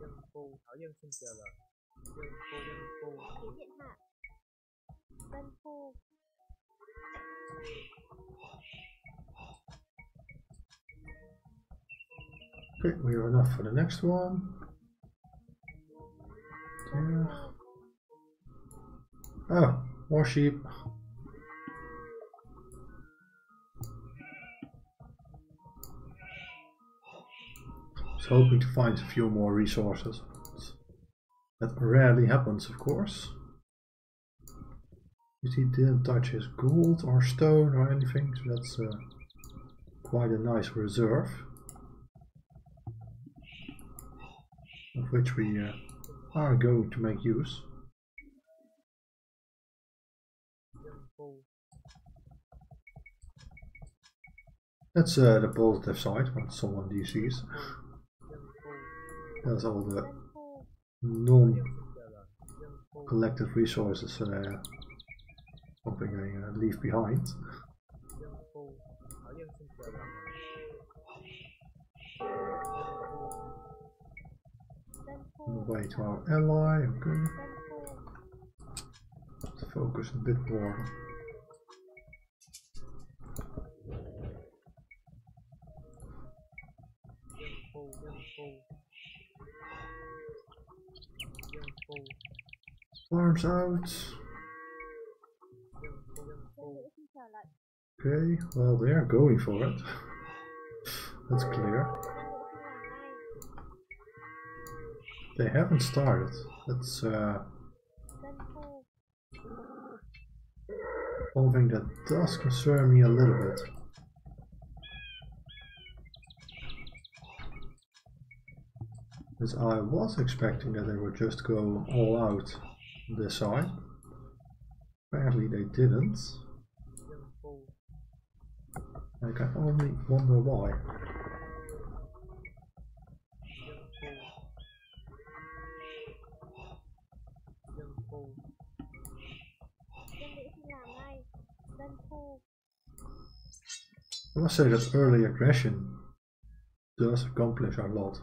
Dân khu. Thảo Dân xin chờ đợi. Dân khu. Dân khu. Tái kiến điện hạ. Dân khu. Okay, we are enough for the next one. Dân There. khu. Oh, more sheep. I was hoping to find a few more resources. That rarely happens, of course. He didn't touch his gold or stone or anything, so that's quite a nice reserve, of which we are going to make use. Dân khu. That's the positive side when someone DCs. Dân khu. That's all the Dân khu. non-collected Dân xin chờ đợi. Dân khu. resources something I leave behind. Dân khu. Thảo Dân xin chờ đợi. Dân khu. On the way to our ally, okay. Dân khu. Let's focus a bit more. Dân khu. Dân khu. Dân khu. Farms out. Dân khu. Dân Dân khu. nữ xin chờ lệnh. Okay, well they are going for it. That's clear. Dân nữ xin làm ngay. They haven't started. That's Dân khu. something that does concern me a little bit. Because I was expecting that they would just go all out this side. Apparently they didn't. Dân khu. I can only wonder why. Dân khu. Dân khu. Dân nữ xin làm ngay. Dân khu. I must say that early aggression does accomplish a lot.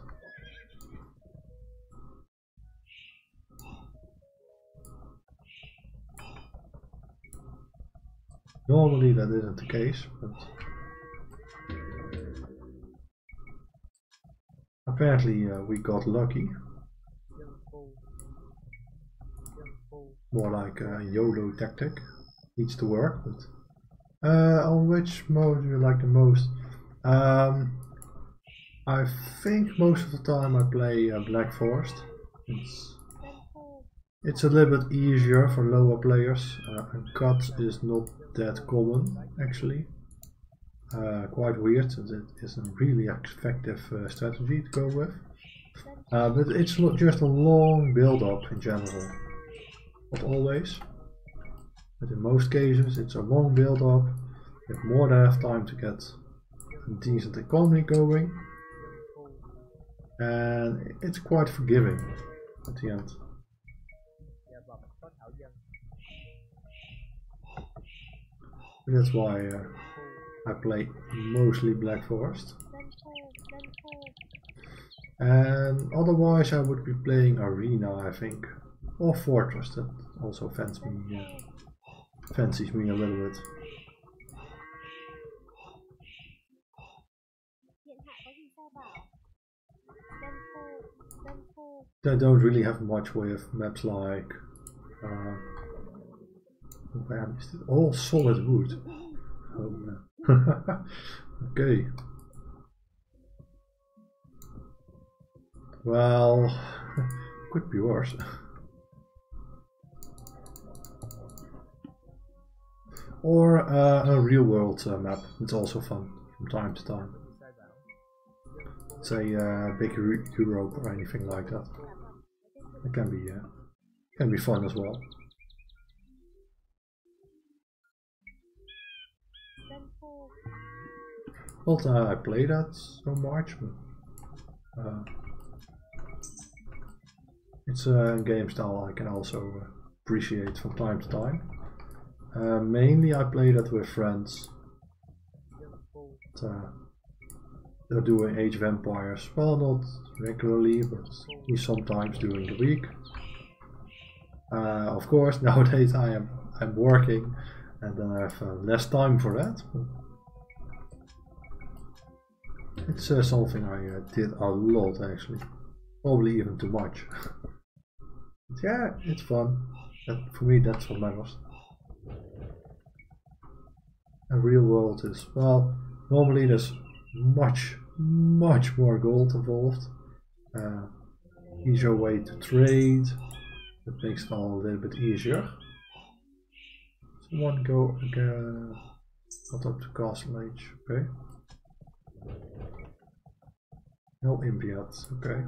Normally that isn't the case, but apparently we got lucky. More like a YOLO tactic. Needs to work, but on which mode do you like the most? I think most of the time I play Black Forest. It's a little bit easier for lower players, and cut is not that common actually. Quite weird, it is a really effective strategy to go with. But it's just a long build-up in general. Not always, but in most cases it's a long build-up. You have more than enough time to get a decent economy going. And it's quite forgiving at the end. That's why I play mostly Black Forest. And otherwise I would be playing Arena, I think. Or Fortress, that also fancies me a little bit. They don't really have much way of maps like where is it? All solid wood. Oh no. Okay. Well, could be worse. Or a real world map. It's also fun from time to time. Say big Europe or anything like that. It can be fun as well. Not that I play that so much, but it's a game style I can also appreciate from time to time. Mainly I play that with friends. They're doing Age of Empires, well, not regularly, but sometimes during the week. Of course, nowadays I'm working, and then I have less time for that. It's something I did a lot actually, probably even too much. But yeah, it's fun. For me, that's what matters. And real world is, well, normally there's much more gold involved. Easier way to trade. That makes it all a little bit easier. Someone go again. Not up to Castle Age. Okay. No imp yet. Okay.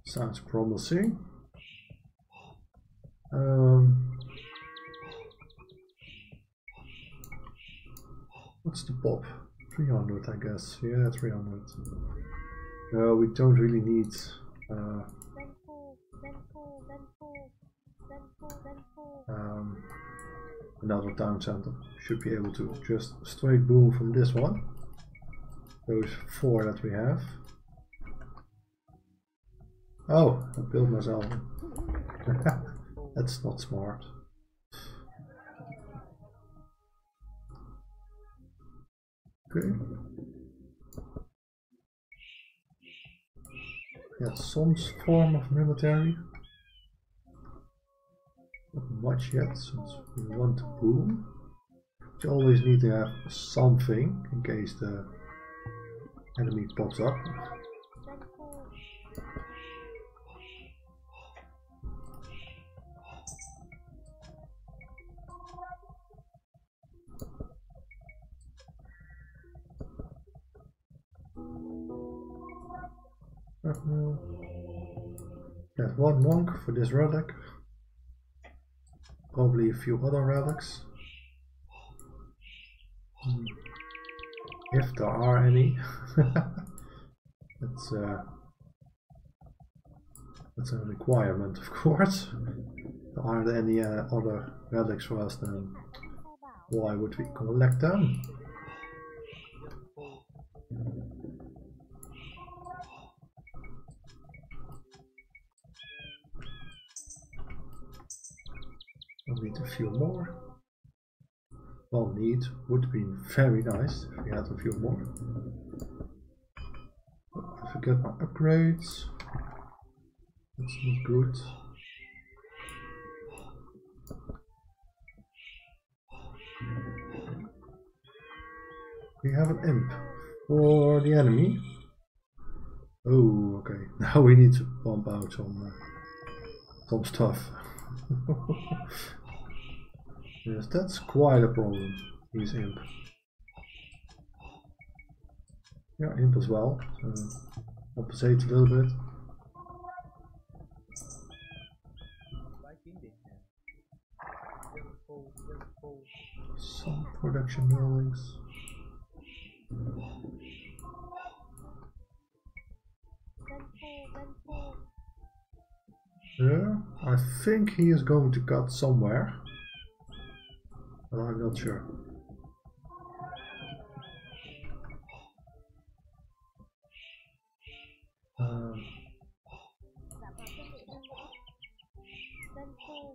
Sounds promising. What's the pop? 300, I guess. Yeah, 300. No, we don't really need another town center. Should be able to just straight boom from this one. Those 4 that we have. Oh, I built myself. That's not smart. Okay. Yeah, some form of military. Not much yet, since we want to boom. You always need to have something in case the enemy pops up. There's 1 monk for this relic. Probably a few other relics. If there are any. That's a requirement, of course. There aren't any other relics for us, then Why would we collect them? We'll need a few more. Well, need would be very nice if we had a few more. I forget my upgrades. That's not good. We have an imp for the enemy. Oh, okay. Now we need to pump out some stuff. Yes, that's quite a problem. He's imp. Yeah, imp as well. So compensate a little bit. Some production buildings. Yeah, I think he is going to cut somewhere, but I'm not sure.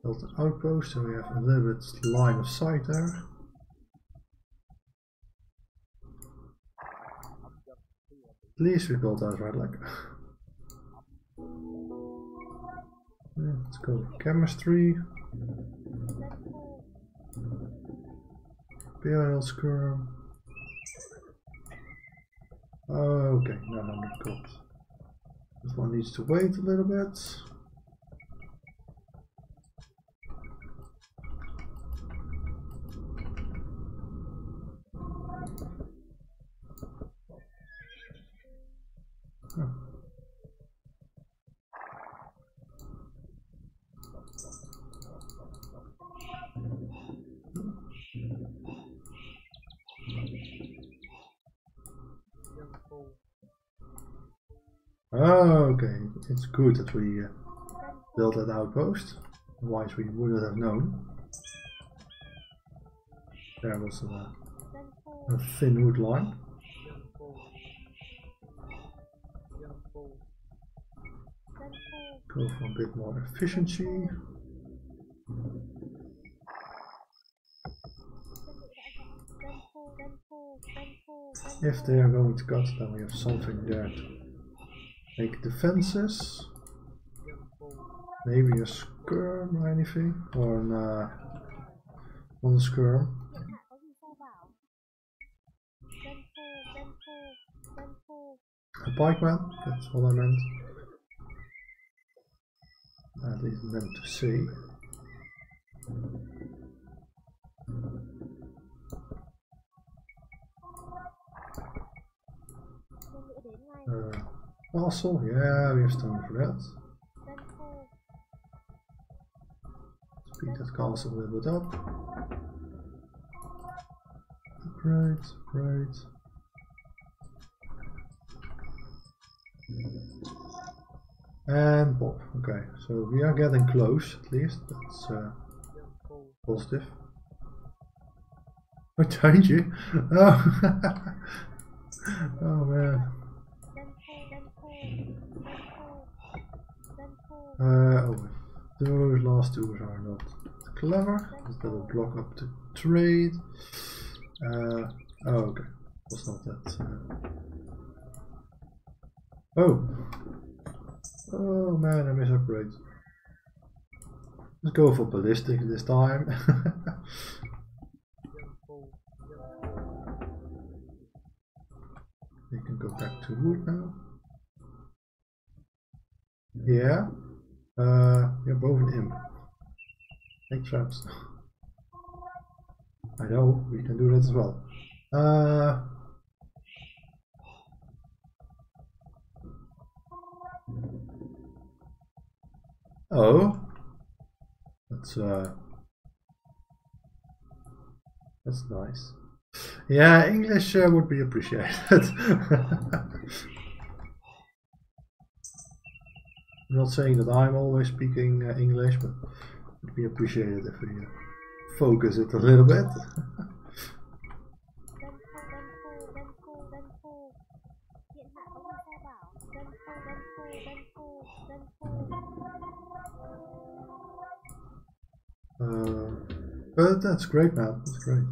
Build an outpost, so we have a little bit line of sight there. At least we built that right, like. Yeah, let's go chemistry. Imperial skirm. Okay, now I'm good. This one needs to wait a little bit. Okay, it's good that we built that outpost, otherwise we wouldn't have known. There was a thin wood line. Go for a bit more efficiency. If they are going to cut, then we have something there to make defenses. Maybe a skirm or anything, or one skirm. A pikeman, that's what I meant. At least meant to say. Castle, yeah, we have stone for that. Speed that castle a little bit up. Great. And pop. Okay, so we are getting close at least. That's positive. Oh, don't you? Oh, oh man. Oh, those last two are not clever. That will block up the trade. Oh, okay. Was not that. Oh man, I misupgrade. Let's go for ballistic this time. We can go back to wood now. Yeah. You're both an imp. Make traps. I know, we can do that as well. Oh, that's nice. Yeah, English would be appreciated. I'm not saying that I'm always speaking English, but it would be appreciated if we focus it a little bit. But that's great, man. That's great.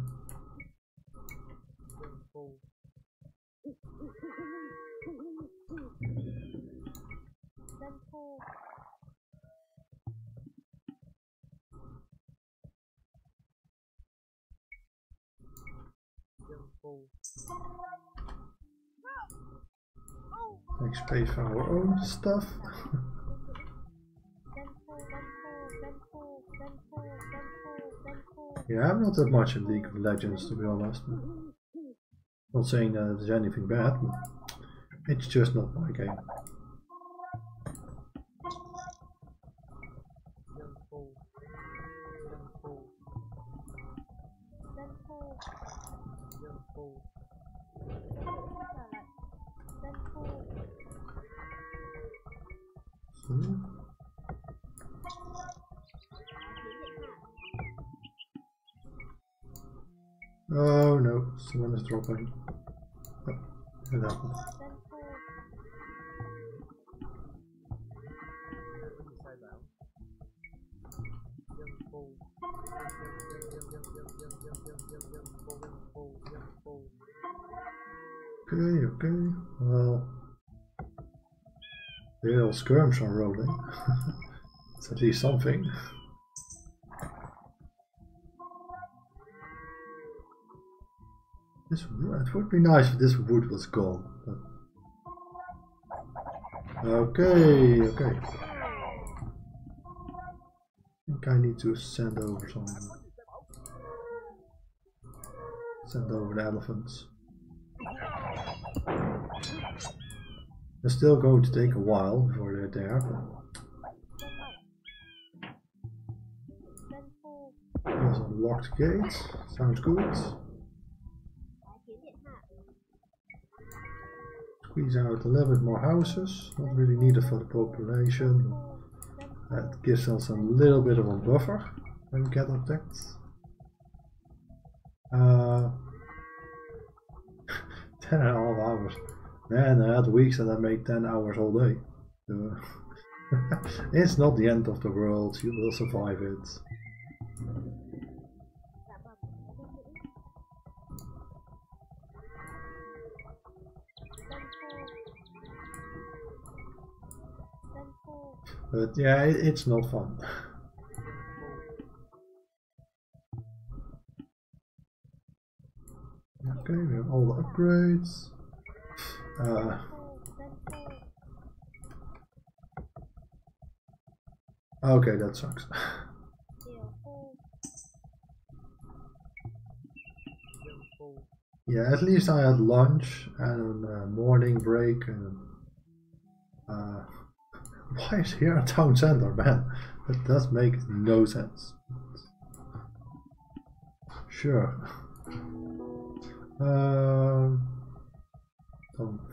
Make space for our own stuff. Yeah, I'm not that much in League of Legends, to be honest. Not saying that it's anything bad, but it's just not my game. Oh no, someone is dropping. Oh, it happened. Okay, well, the little skirms are rolling. It's at least something. It would be nice if this wood was gone. But... Okay. I think I need to send over the elephants. It's still going to take a while before they're there. But... There's a locked gate. Sounds good. Squeeze out a little bit more houses, not really needed for the population. That gives us a little bit of a buffer when we get attacked. 10.5 hours. Man, I had weeks that I made 10 hours all day. So it's not the end of the world, you will survive it. But yeah, it's not fun. Okay, we have all the upgrades. Okay, that sucks. Yeah, at least I had lunch and a morning break. And, why is here a town center, man? That does make no sense. Sure.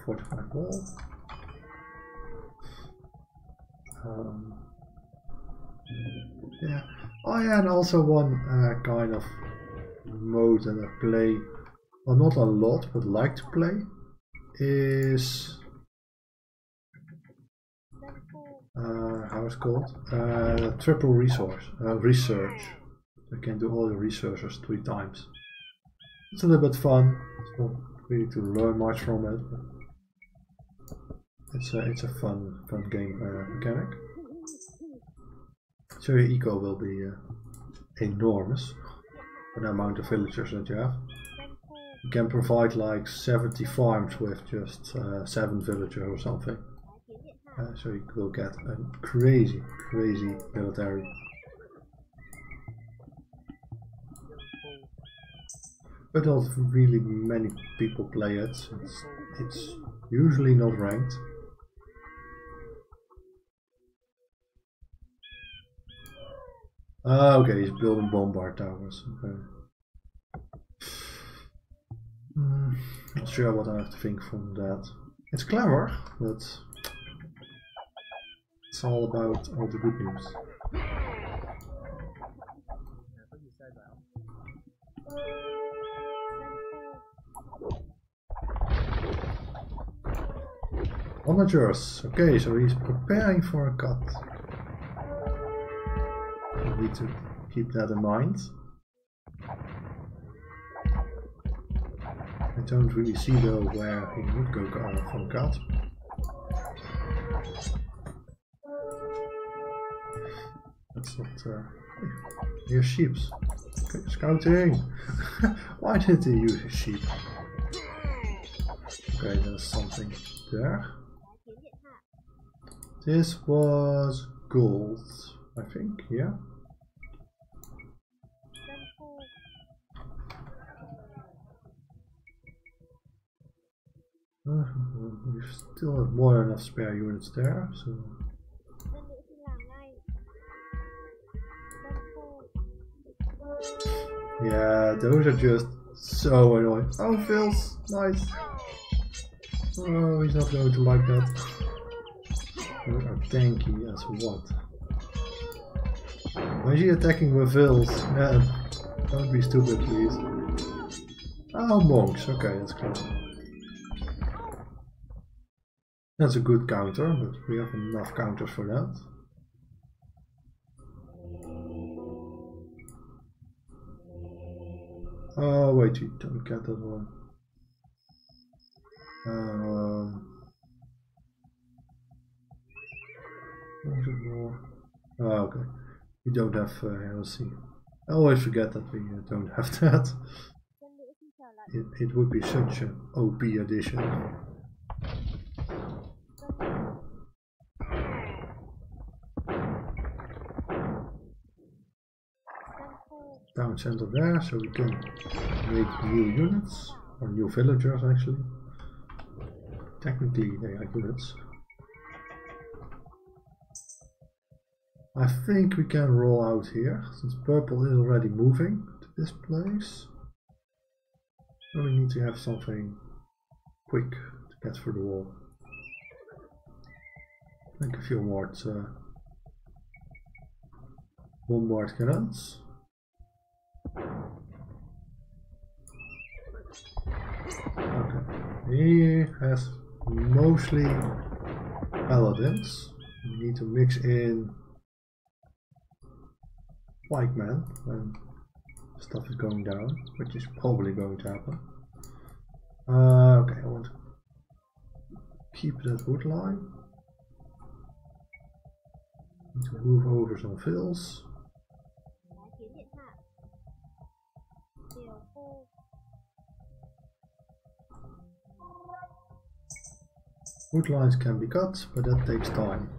45 wall. Yeah. Oh yeah, and also one kind of mode that I play, well, not a lot, but like to play, is how it's called? Triple research. You can do all the researchers 3 times. It's a little bit fun. It's not really to learn much from it, but it's a fun game mechanic. So your eco will be enormous for the amount of villagers that you have. You can provide like 70 farms with just 7 villagers or something. So you will get a crazy military. But not really many people play it. It's usually not ranked. Okay, he's building bombard towers. Okay. Not sure what I have to think from that. It's clever, but it's all about all the good news. onagers. Okay, so he's preparing for a cut. We need to keep that in mind. I don't really see though where he would go for a cut. That's not. Here's sheeps. Okay, scouting! Why did he use his sheep? Okay, there's something there. This was gold, I think, yeah. We still have more than enough spare units there, so. Yeah, those are just so annoying. Oh, Phil's nice. Oh, he's not going to like that. Those are tanky as what? Why is he attacking with Phil's? Man, don't be stupid, please. Oh, monks. Okay, that's close. That's a good counter, but we have enough counters for that. Oh wait, you don't get that one. More? Oh, okay. We don't have, let's see. I always forget that we don't have that. It would be such an OP addition. Town center there, so we can make new units, or new villagers actually. Technically they are units. I think we can roll out here, since purple is already moving to this place. So we need to have something quick to get through the wall. Make a few more bombard cannons. Okay, he has mostly paladins. We need to mix in pikemen when stuff is going down, which is probably going to happen. Okay, I want to keep that wood line. Need to move over some fills. Wood lines can be cut, but that takes time.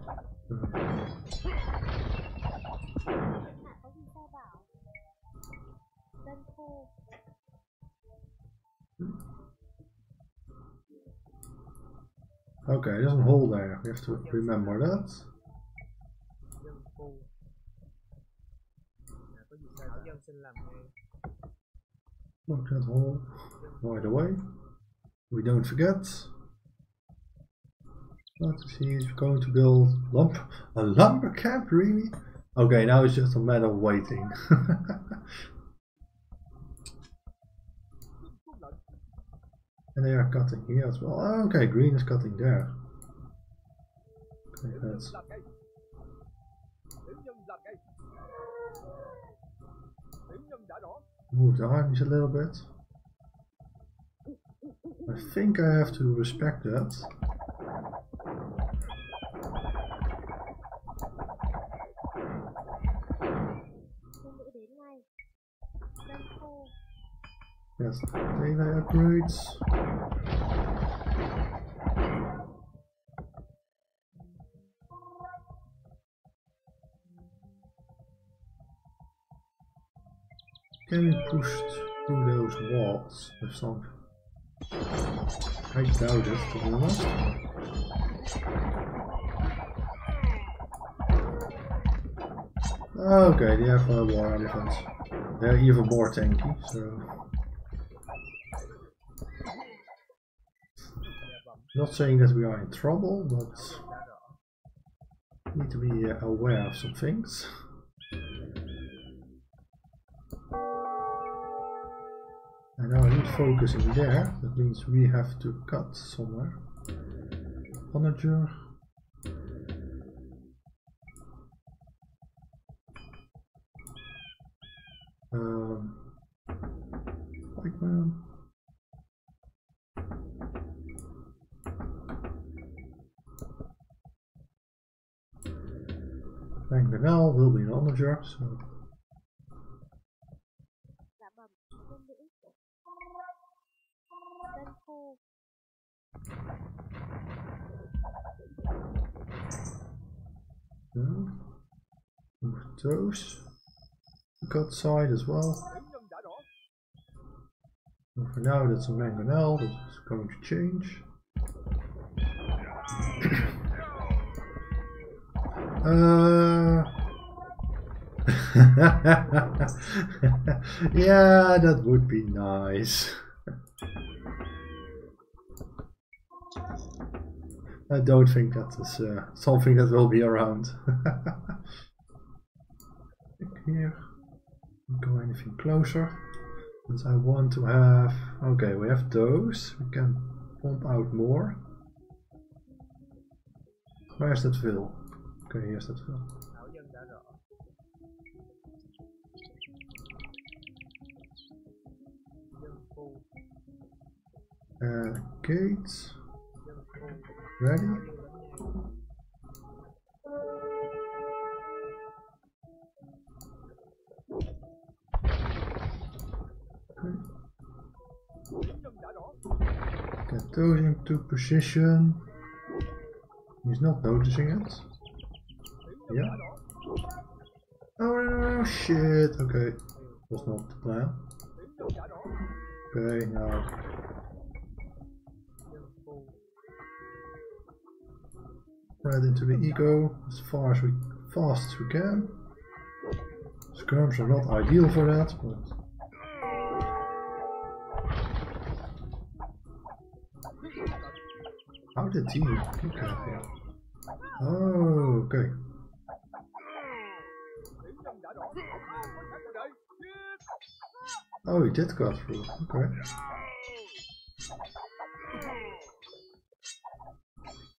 Okay, there's a hole there. We have to remember that. Look that hole right away. We don't forget. Let's see, he's going to build a lumber camp, really? Okay, now it's just a matter of waiting. And they are cutting here as well. Oh, okay, green is cutting there. Okay, let's move the armies a little bit. I think I have to respect that. Yes, daylight upgrades. Can we push through those walls with something? I doubt it, to be honest. Okay, they have war elephants. They're even more tanky, so. Not saying that we are in trouble, but we need to be aware of some things. And now I need focusing there. That means we have to cut somewhere. onager. White man. Mangonel will be an onager, so Dạ bẩm quân nữ. Dân phu. move those. Got side as well. And for now that's a mangonel, that's going to change. Yeah, that would be nice. I don't think that is something that will be around. Here, go anything closer. Since I want to have, okay, we have those. We can pump out more. Where's that fill? Okay, here's that fill. Gates. Ready? Okay. Get those into position. He's not noticing it. Yeah. Oh no, shit. Okay. Was not the plan. Okay, now. Right into the eco as fast as we can. Skirms are not ideal for that, but how did he look at here? Oh, okay. Oh, he did cut through. Okay.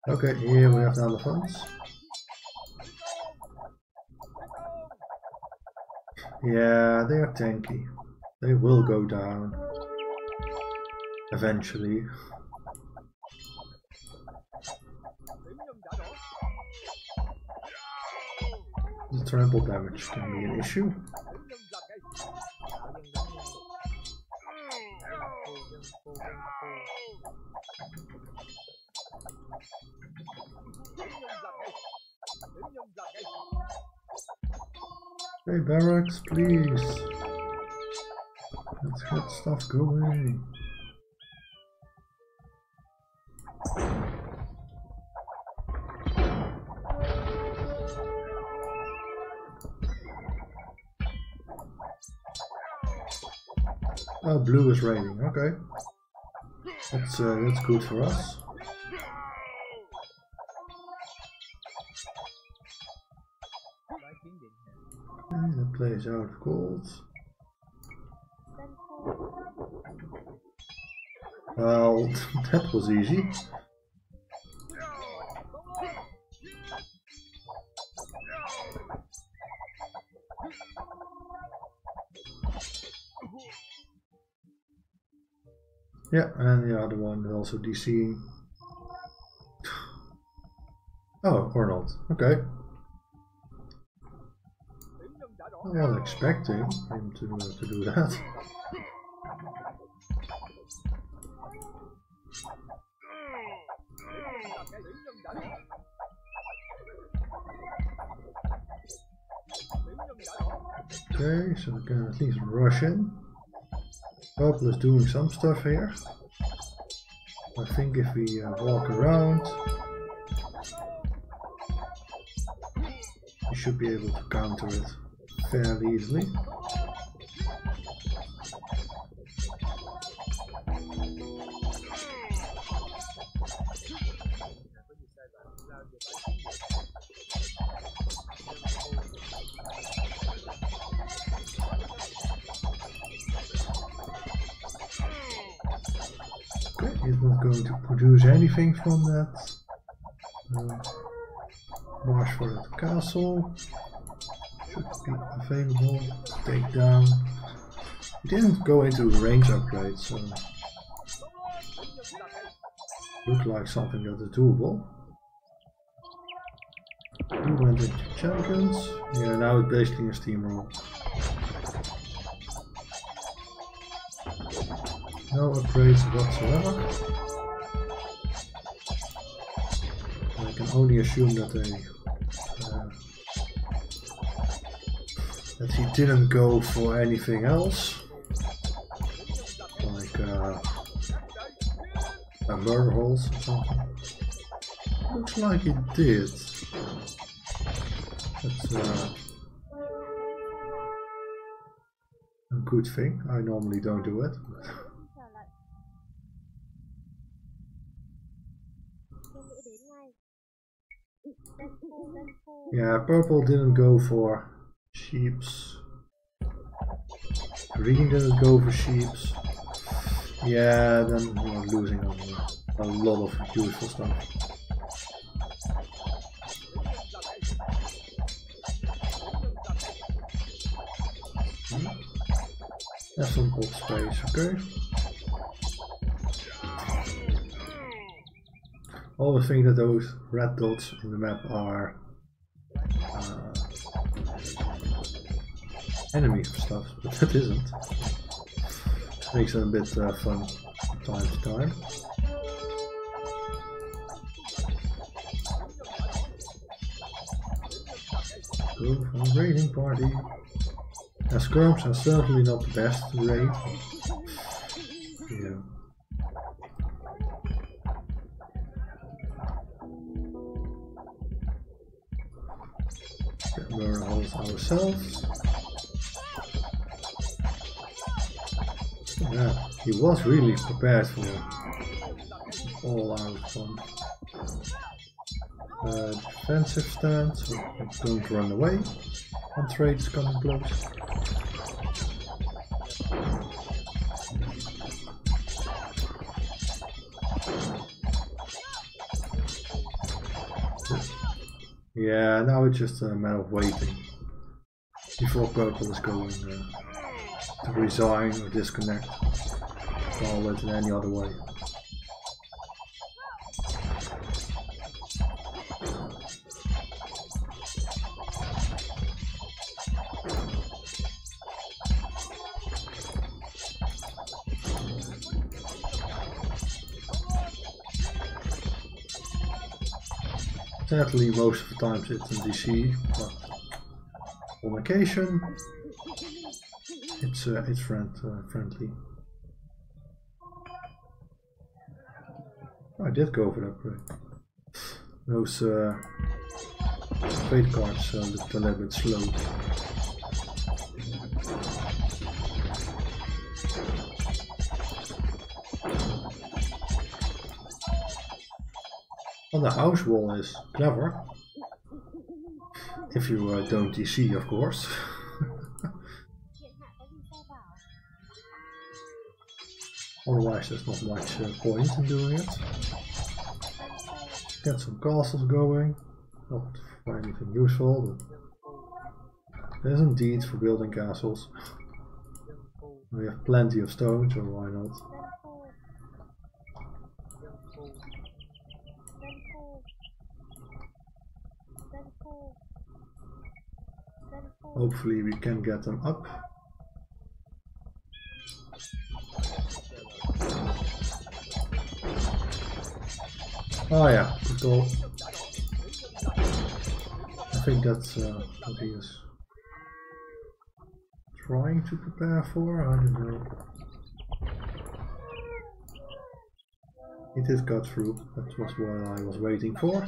Okay, here we have the elephants. Yeah, they are tanky. They will go down. Eventually. The trample damage can be an issue. Hey barracks, please. Let's get stuff going. Oh, blue is raining. Okay, that's good for us. Okay, that plays out of gold. Well, that was easy. Yeah, and the other one is also DCing. Oh, or not. Okay. I was expecting him to do that. Okay, so we can at least rush in. Purple is doing some stuff here. I think if we walk around, we should be able to counter it fairly easily. Okay, he's not going to produce anything from that. march for that castle. Should be available to take down. We didn't go into range upgrade, so looked like something that is doable. We went into champions. Yeah, now it's basically a steamroll. No upgrades whatsoever. I can only assume that that he didn't go for anything else, like murder holes or something. Looks like he did. That's a good thing. I normally don't do it. Yeah, purple didn't go for sheeps. Green didn't go for sheeps. Yeah, then we're losing a lot of useful stuff. Have some old space, okay. Always think that those red dots in the map are enemies for stuff, but that isn't. Makes it a bit fun from time to time. Go for a raiding party. Skirms are certainly not the best to raid. Yeah. Get murder holes ourselves. Yeah, he was really prepared for all out one. Defensive stand, so don't run away when trade is coming close. Yeah, now it's just a matter of waiting before purple is going to resign or disconnect. I'll let it any other way. Sadly, most of the times it's in DC, but on occasion it's friendly. I did go for that upgrade. Those trade cards looked a little bit slow. Well, the house wall is clever. If you don't DC, of course. Otherwise, there's not much point in doing it. Get some castles going. Not for anything useful, but there's indeed for building castles. We have plenty of stone, so why not? Hopefully we can get them up. Oh yeah, good goal. I think that's what he is trying to prepare for, I don't know. It has got through, that was what I was waiting for.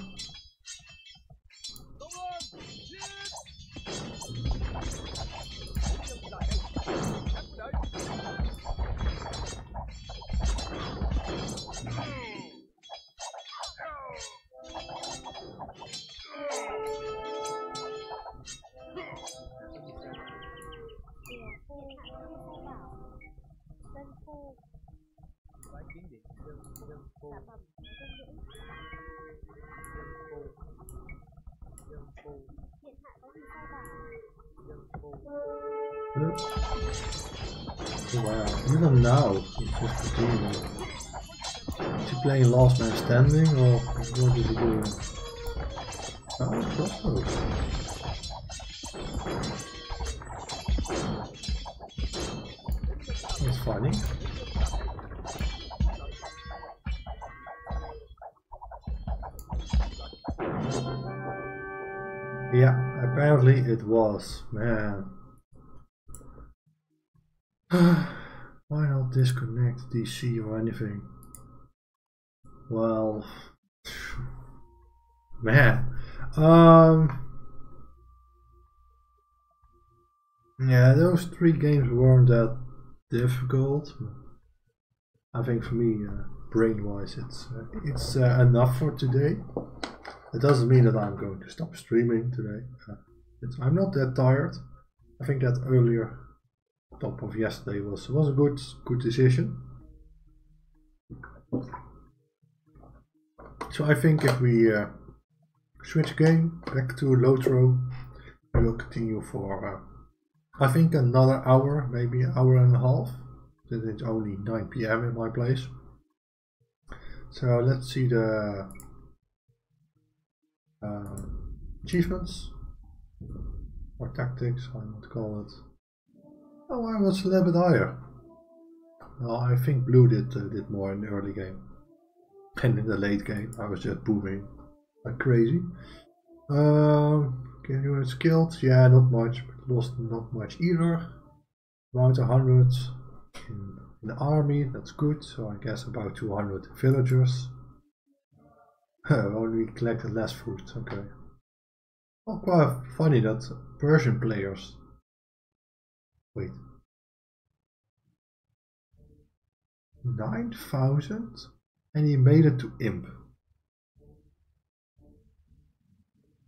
Wow, even now, he's just beginning. Is he playing Last Man Standing or what is he doing? Oh, crossbows. That's funny. Yeah, apparently it was, man. Why not disconnect DC or anything? Well, man. Yeah, those 3 games weren't that difficult. I think for me, brain-wise, it's enough for today. It doesn't mean that I'm going to stop streaming today. I'm not that tired. I think that earlier top of yesterday was a good decision. So I think if we switch game back to Lotro, we will continue for I think another hour, maybe an hour and a half. Since it's only 9 PM in my place. So let's see the achievements or tactics, I would call it. Oh, I was a little bit higher. Well, I think blue did more in the early game, and in the late game I was just booming like crazy. Can you skilled? Yeah, not much. But lost not much either. About 100 in the army. That's good. So I guess about 200 villagers. Only collected less food. Okay. Well, quite funny that Persian players. Wait. 9,000? And he made it to Imp.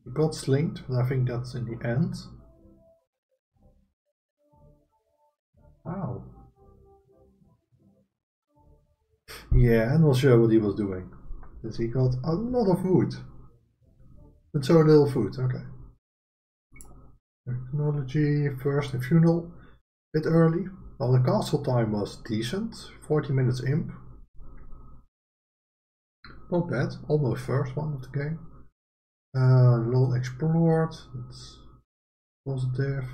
He got slinged, but I think that's in the end. Wow. Yeah, and we'll show what he was doing. Because he got a lot of food. But so little food, okay. Technology, first and funeral. Bit early. Well, the castle time was decent. 40 minutes Imp. Not bad. Almost first one of the game. Lot explored. That's positive.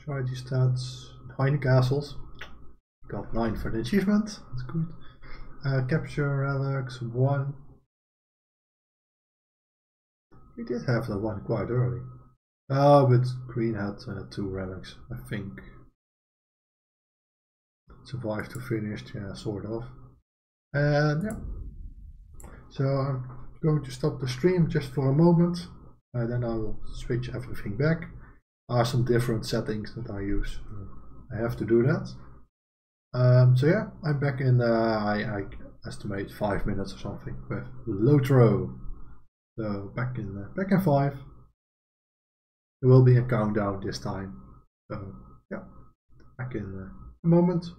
Shiny stats. Behind the castles. Got 9 for the achievement. That's good. Capture relics 1. We did have that one quite early. But green had 2 relics, I think. Survived to finish, yeah, sort of. And yeah. So I'm going to stop the stream just for a moment. Then I will switch everything back. There are some different settings that I use. I have to do that. So yeah, I'm back in, I estimate 5 minutes or something with Lotro. So back in 5. There will be a countdown this time. So yeah, back in a moment.